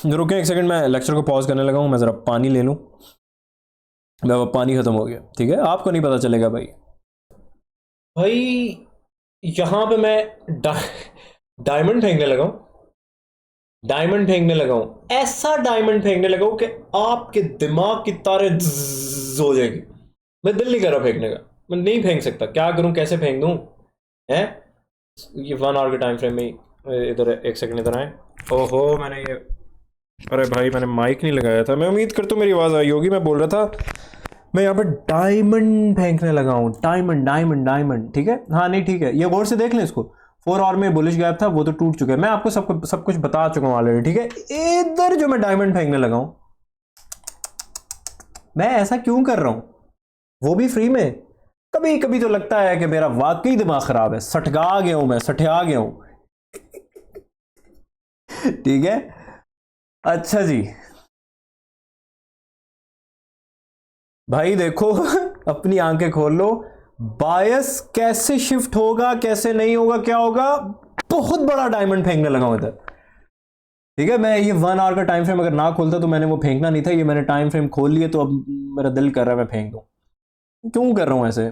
रुकें एक सेकंड, मैं लेक्चर को पॉज करने लगा हूं, मैं जरा पानी ले लूं। अब पानी खत्म हो गया, ठीक है? आपको नहीं पता चलेगा भाई। यहां पे मैं डायमंड फेंकने लगा हूं, डायमंड फेंकने लगा हूं, ऐसा डायमंड फेंकने लगा हूं कि आपके दिमाग की तारें हो जाएगी। मैं दिल नहीं कर रहा फेंकने का, मैं नहीं फेंक सकता, क्या करूं, कैसे फेंक दूं? है ये 1 आवर के टाइम फ्रेम में इधर एक सेकंड इधर आए। ओहो मैंने ये, अरे भाई मैंने माइक नहीं लगाया था, मैं उम्मीद करता हूं मेरी आवाज आई होगी। मैं बोल रहा था मैं यहाँ पे डायमंड फेंकने लगा हूँ, डायमंड डायमंड डायमंड, ठीक है? हाँ नहीं ठीक है, ये गौर से देख लें इसको, 4 आवर में बुलिश गैप था, वो तो टूट चुका है, मैं आपको सब कुछ बता चुका हूँ ऑलरेडी, ठीक है? इधर जो मैं डायमंड फेंकने लगा हूँ, मैं ऐसा क्यों कर रहा हूं, वो भी फ्री में? कभी कभी तो लगता है कि मेरा वाकई दिमाग खराब है, सटका गया हूं, मैं सठिया गया हूं। ठीक है, अच्छा जी भाई देखो अपनी आंखें खोल लो, बायस कैसे शिफ्ट होगा, कैसे नहीं होगा, क्या होगा, बहुत बड़ा डायमंड फेंकने लगा हूं इधर, ठीक है? मैं ये 1 आवर का टाइम फ्रेम अगर ना खोलता तो मैंने वो फेंकना नहीं था, ये मैंने टाइम फ्रेम खोल लिया तो अब मेरा दिल कर रहा है मैं फेंक दूं, क्यों कर रहा हूं ऐसे?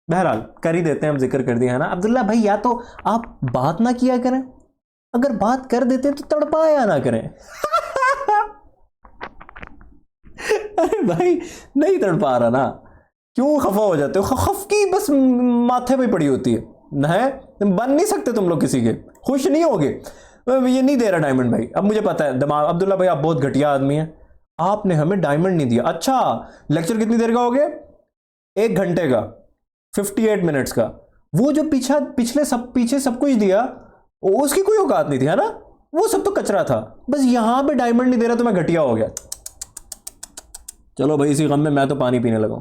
बहरहाल कर ही देते हैं, हम जिक्र कर दिया है ना अब्दुल्ला भाई, या तो आप बात ना किया करें, अगर बात कर देते हैं तो तड़पाया ना करें। अरे भाई नहीं तड़पा रहा ना, क्यों खफा हो जाते हो? खफ की बस माथे पे पड़ी होती है ना, है बन नहीं सकते तुम लोग किसी के, खुश नहीं होगे। ये नहीं दे रहा डायमंड भाई, अब मुझे पता है दिमाग, अब्दुल्ला भाई आप बहुत घटिया आदमी हैं, आपने हमें डायमंड नहीं दिया। अच्छा लेक्चर कितनी देर का हो गया? 1 घंटे का, 58 मिनट्स का। वो जो पीछे सब कुछ दिया, उसकी कोई औकात नहीं थी, है ना? वो सब तो कचरा था, बस यहां पे डायमंड नहीं दे रहा तो मैं घटिया हो गया। चलो भाई इसी गम में मैं तो पानी पीने लगा।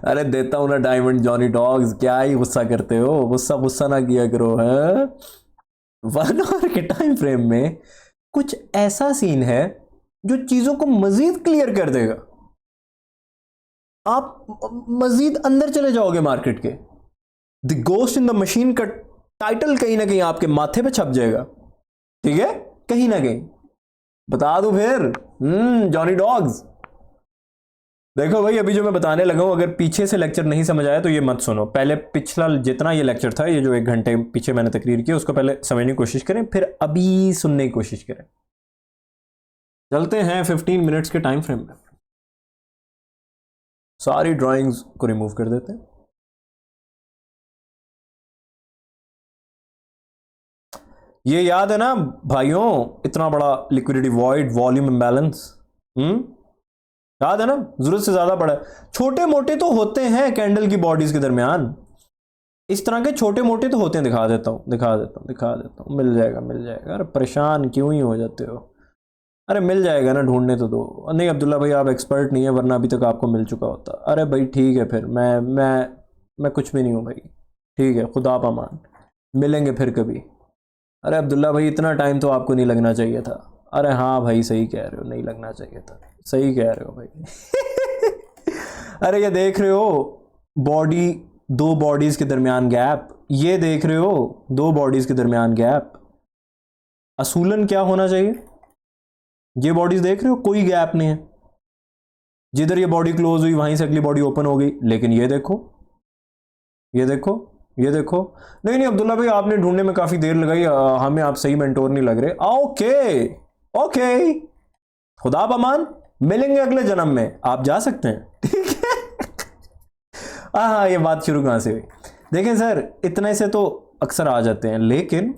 अरे देता हूं ना डायमंड जॉनी डॉग्स, क्या ही गुस्सा करते हो, गुस्सा गुस्सा ना किया करो, है? 1 आवर के टाइम फ्रेम में कुछ ऐसा सीन है जो चीजों को मजीद क्लियर कर देगा, आप मजीद अंदर चले जाओगे मार्केट के। The ghost in the machine का टाइटल कहीं ना कहीं आपके माथे पे छप जाएगा, ठीक है? कहीं ना कहीं बता दूं फिर, जॉनी डॉग्स। देखो भाई अभी जो मैं बताने लगा हूं, अगर पीछे से लेक्चर नहीं समझ आया तो ये मत सुनो, पहले पिछला जितना ये लेक्चर था, ये जो 1 घंटे पीछे मैंने तकरीर की, उसको पहले समझने की कोशिश करें, फिर अभी सुनने की कोशिश करें। चलते हैं 15 मिनट्स के टाइम फ्रेम में, सारी ड्राइंग्स को रिमूव कर देते हैं। ये याद है ना भाइयों, इतना बड़ा लिक्विडिटी वॉइड, वॉल्यूम इम्बैलेंस, याद है ना, जरूरत से ज्यादा बड़ा है। छोटे मोटे तो होते हैं कैंडल की बॉडीज के दरमियान, इस तरह के छोटे मोटे तो होते हैं। दिखा देता हूँ, मिल जाएगा। अरे परेशान क्यों ही हो जाते हो, अरे मिल जाएगा ना, ढूंढने तो दो। नहीं अब्दुल्ला भाई आप एक्सपर्ट नहीं है, वरना अभी तक आपको मिल चुका होता। अरे भाई ठीक है फिर, मैं कुछ भी नहीं हूँ भाई, ठीक है, खुदा पामान, मिलेंगे फिर कभी। अरे अब्दुल्ला भाई इतना टाइम तो आपको नहीं लगना चाहिए था। अरे हाँ भाई सही कह रहे हो, नहीं लगना चाहिए था, सही कह रहे हो भाई। अरे ये देख रहे हो बॉडी, दो बॉडीज के दरमियान गैप, ये देख रहे हो दो बॉडीज के दरमियान गैप। असूलन क्या होना चाहिए, ये बॉडीज देख रहे हो कोई गैप नहीं है, जिधर ये बॉडी क्लोज हुई वहीं से अगली बॉडी ओपन हो गई। लेकिन ये देखो, नहीं अब्दुल्ला भाई आपने ढूंढने में काफी देर लगाई, हमें आप सही मेंटोर नहीं लग रहे। ओके खुदा बमान, मिलेंगे अगले जन्म में, आप जा सकते हैं, ठीक है। हाँ ये बात शुरू कहां से हुई। देखें सर इतने से तो अक्सर आ जाते हैं, लेकिन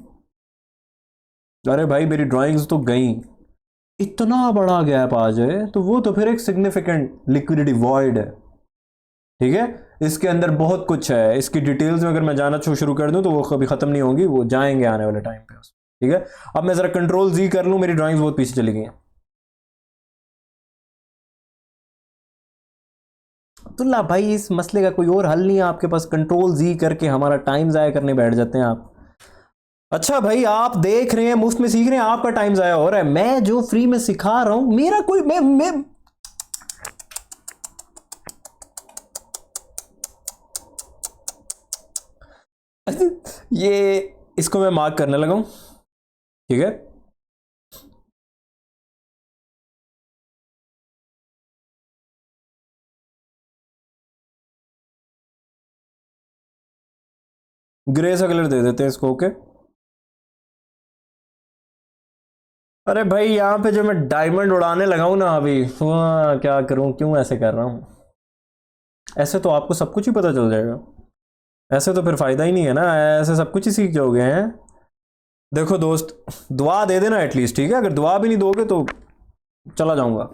अरे भाई मेरी ड्राइंग्स तो गई, इतना बड़ा गैप आ जाए तो वो तो फिर एक सिग्निफिकेंट लिक्विडिटी वॉइड है, ठीक है। इसके अंदर बहुत कुछ है, इसकी डिटेल्स में अगर मैं जाना शुरू कर दूं तो वो कभी खत्म नहीं होंगी, वो जाएंगे आने वाले टाइम पे, ठीक है। अब मैं जरा कंट्रोल जी कर लूं, मेरी ड्राइंग्स बहुत पीछे चली गई हैं। अब्दुल्ला भाई इस मसले का कोई और हल नहीं है आपके पास, कंट्रोल जी करके हमारा टाइम जाया करने बैठ जाते हैं आप। अच्छा भाई आप देख रहे हैं, मुफ्त में सीख रहे हैं, आपका टाइम जाया हो रहा है। मैं जो फ्री में सिखा रहा हूं, मेरा कोई मैं ये इसको मैं मार्क करने लगा हूं, ठीक है। ग्रे सा कलर दे देते हैं इसको, ओके। अरे भाई यहां पे जो मैं डायमंड उड़ाने लगा हूं ना अभी, क्या करूं, क्यों ऐसे कर रहा हूं। ऐसे तो आपको सब कुछ ही पता चल जाएगा, ऐसे तो फिर फायदा ही नहीं है ना, ऐसे सब कुछ ही सीख जाओगे हैं। देखो दोस्त दुआ दे देना एटलीस्ट, ठीक है। अगर दुआ भी नहीं दोगे तो चला जाऊंगा।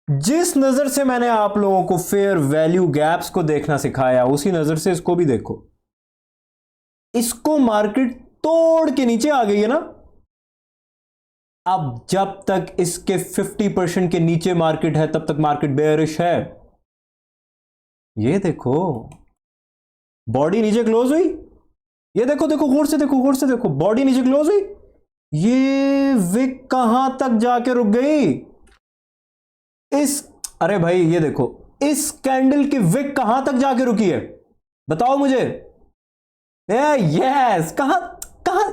जिस नजर से मैंने आप लोगों को फेयर वैल्यू गैप्स को देखना सिखाया, उसी नजर से इसको भी देखो। इसको मार्केट तोड़ के नीचे आ गई है ना, अब जब तक इसके 50% के नीचे मार्केट है तब तक मार्केट बेयरिश है। ये देखो बॉडी नीचे क्लोज हुई, ये देखो गौर से देखो, बॉडी नीचे क्लोज हुई, ये विक कहां तक जाके रुक गई इस, अरे भाई ये देखो इस कैंडल की विक कहां तक जाके रुकी है, बताओ मुझे। यस कहां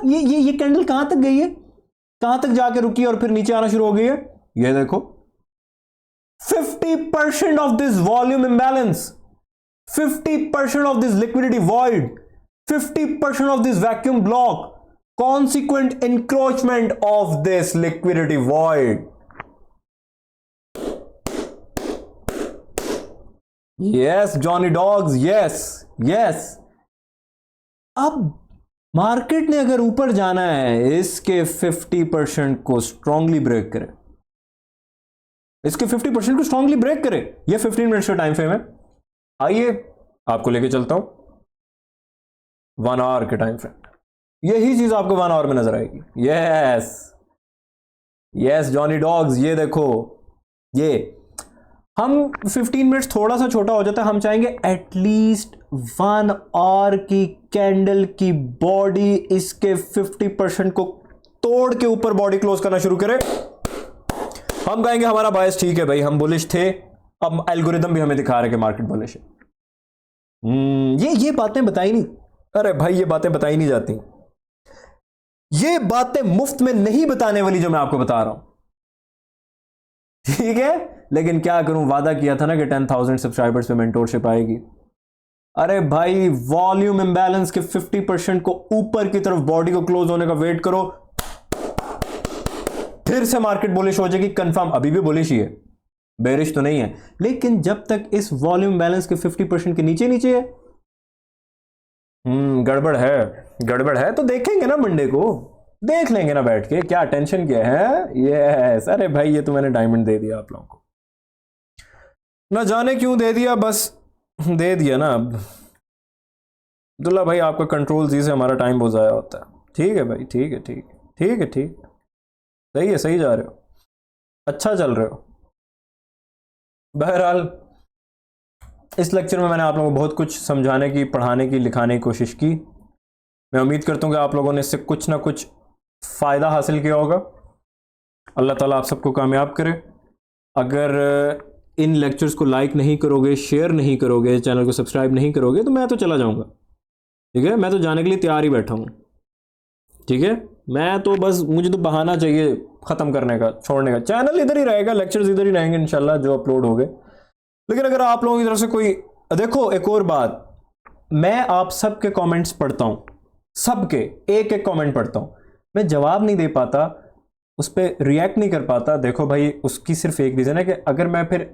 ये कैंडल कहां तक गई है, कहां तक जाके रुकी है और फिर नीचे आना शुरू हो गई है। ये देखो 50% of this volume imbalance, 50% of this liquidity void, 50% of this vacuum block, consequent encroachment of this liquidity void. Yes, Johnny Dogs, yes. अब मार्केट ने अगर ऊपर जाना है, इसके 50% को स्ट्रांगली ब्रेक करे, इसके 50% को स्ट्रांगली ब्रेक करे। ये 15 मिनट्स का टाइम फ्रेम है, आइए आपको लेके चलता हूं 1 आवर के टाइम फ्रेम, यही चीज आपको 1 आवर में नजर आएगी। यस जॉनी डॉग्स, ये देखो, ये हम 15 मिनट्स थोड़ा सा छोटा हो जाता है, हम चाहेंगे एटलीस्ट 1 आवर की कैंडल की बॉडी इसके 50% को तोड़ के ऊपर बॉडी क्लोज करना शुरू करे। हम कहेंगे हमारा बायस ठीक है भाई, हम बुलिश थे, अब एल्गोरिदम भी हमें दिखा रहे कि मार्केट बुलिश है। ये बातें बताई नहीं, अरे भाई ये बातें बताई नहीं जाती, ये बातें मुफ्त में नहीं बताने वाली जो मैं आपको बता रहा हूं, ठीक है। लेकिन क्या करूं, वादा किया था ना कि 10,000 सब्सक्राइबर्स पे मेंटोरशिप आएगी। अरे भाई वॉल्यूम इंबैलेंस के 50% को ऊपर की तरफ बॉडी को क्लोज होने का वेट करो, फिर से मार्केट बुलिश हो जाएगी कंफर्म। अभी भी बुलिश ही है, बेरिश तो नहीं है, लेकिन जब तक इस वॉल्यूम बैलेंस के 50% के नीचे है, गड़बड़ है तो देखेंगे ना मंडे को, देख लेंगे ना बैठ के, क्या टेंशन क्या है। ये अरे भाई ये तो मैंने डायमंड दे दिया आप लोगों को, ना जाने क्यों दे दिया, बस दे दिया ना। अब अब्दुल्ला भाई आपका कंट्रोल जी से हमारा टाइम बहुत ज़ाया होता है। ठीक है भाई, ठीक है, ठीक है, ठीक है, ठीक है, सही है, सही जा रहे हो, अच्छा चल रहे हो। बहरहाल इस लेक्चर में मैंने आप लोगों को बहुत कुछ समझाने की, पढ़ाने की, लिखाने की कोशिश की। मैं उम्मीद करता हूँ कि आप लोगों ने इससे कुछ ना कुछ फ़ायदा हासिल किया होगा। अल्लाह ताला आप सबको कामयाब करे। अगर इन लेक्चर्स को लाइक नहीं करोगे, शेयर नहीं करोगे, चैनल को सब्सक्राइब नहीं करोगे, तो मैं तो चला जाऊँगा। ठीक है, मैं तो जाने के लिए तैयार ही बैठा हूँ। ठीक है, मैं तो बस, मुझे तो बहाना चाहिए ख़त्म करने का, छोड़ने का। चैनल इधर ही रहेगा, लेक्चर्स इधर ही रहेंगे इंशाल्लाह जो अपलोड हो गए। लेकिन अगर आप लोगों की तरफ से कोई, देखो एक और बात, मैं आप सबके कमेंट्स पढ़ता हूं, सबके एक एक कमेंट पढ़ता हूं, मैं जवाब नहीं दे पाता, उस पर रिएक्ट नहीं कर पाता। देखो भाई उसकी सिर्फ एक रीज़न है कि अगर मैं फिर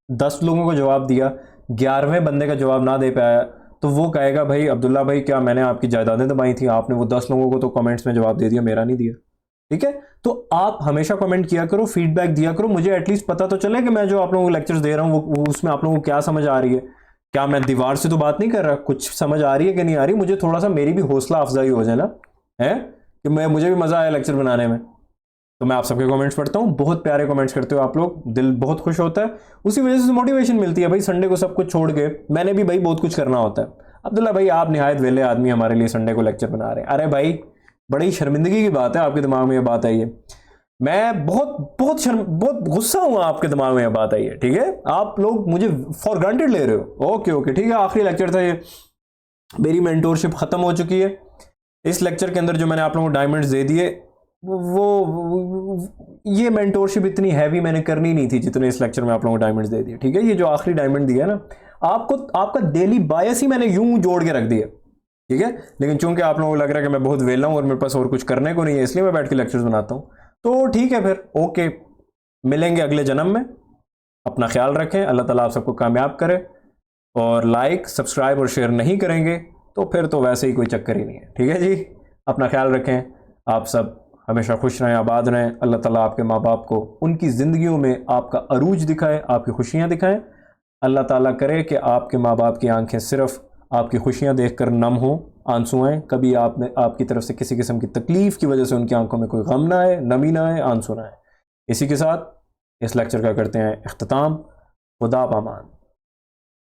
10 लोगों को जवाब दिया, 11वें बंदे का जवाब ना दे पाया, तो वो कहेगा भाई अब्दुल्ला भाई क्या मैंने आपकी जायदादें दबाई थी, आपने वो 10 लोगों को तो कमेंट्स में जवाब दे दिया, मेरा नहीं दिया। ठीक है, तो आप हमेशा कमेंट किया करो, फीडबैक दिया करो, मुझे एटलीस्ट पता तो चले कि मैं जो आप लोगों को लेक्चर्स दे रहा हूँ वो उसमें आप लोगों को क्या समझ आ रही है। क्या मैं दीवार से तो बात नहीं कर रहा, कुछ समझ आ रही है कि नहीं आ रही, मुझे थोड़ा सा मेरी भी हौसला अफजाई हो जाए ना, है कि मैं, मुझे भी मजा आया लेक्चर बनाने में। तो मैं आप सबके कमेंट्स पढ़ता हूँ, बहुत प्यारे कमेंट्स करते हो आप लोग, दिल बहुत खुश होता है, उसी वजह से मोटिवेशन मिलती है भाई। संडे को सब कुछ छोड़ के मैंने भी भाई बहुत कुछ करना होता है। अब्दुल्ला भाई आप निहायत वेले आदमी हमारे लिए संडे को लेक्चर बना रहे हैं, अरे भाई बड़ी शर्मिंदगी की बात है आपके दिमाग में ये बात आई है। मैं बहुत गुस्सा हूं आपके दिमाग में ये बात आई है। ठीक है, आप लोग मुझे फॉर ग्रांटेड ले रहे हो। ओके ओके ठीक है, आखिरी लेक्चर था ये, मेरी मेंटोरशिप खत्म हो चुकी है। इस लेक्चर के अंदर जो मैंने आप लोगों को डायमंड्स दे दिए, ये मेंटोरशिप इतनी हैवी मैंने करनी नहीं थी जितने इस लेक्चर में आप लोगों को डायमंड्स दे दिए। ठीक है, ये जो आखिरी डायमंड दिया ना, आपको आपका डेली बायस ही मैंने यूं जोड़ के रख दिया। ठीक है, लेकिन चूंकि आप लोगों को लग रहा है कि मैं बहुत वेला हूं और मेरे पास और कुछ करने को नहीं है, इसलिए मैं बैठ के लेक्चर्स बनाता हूं, तो ठीक है फिर ओके, मिलेंगे अगले जन्म में। अपना ख्याल रखें, अल्लाह ताला आप सबको कामयाब करे। और लाइक सब्सक्राइब और शेयर नहीं करेंगे तो फिर तो वैसे ही कोई चक्कर ही नहीं है। ठीक है जी, अपना ख्याल रखें, आप सब हमेशा खुश रहें, आबाद रहें। अल्लाह ताला आपके माँ बाप को उनकी ज़िंदगियों में आपका अरूज दिखाए, आपकी खुशियाँ दिखाएं। अल्लाह ताला करे कि आपके माँ बाप की आंखें सिर्फ आपकी खुशियाँ देखकर नम हो, आंसू आएँ, कभी आप में आपकी तरफ से किसी किस्म की तकलीफ़ की वजह से उनकी आंखों में कोई गम ना आए, नमी ना आए, आंसू ना आए। इसी के साथ इस लेक्चर का करते हैं इख्तिताम। खुदा पामान।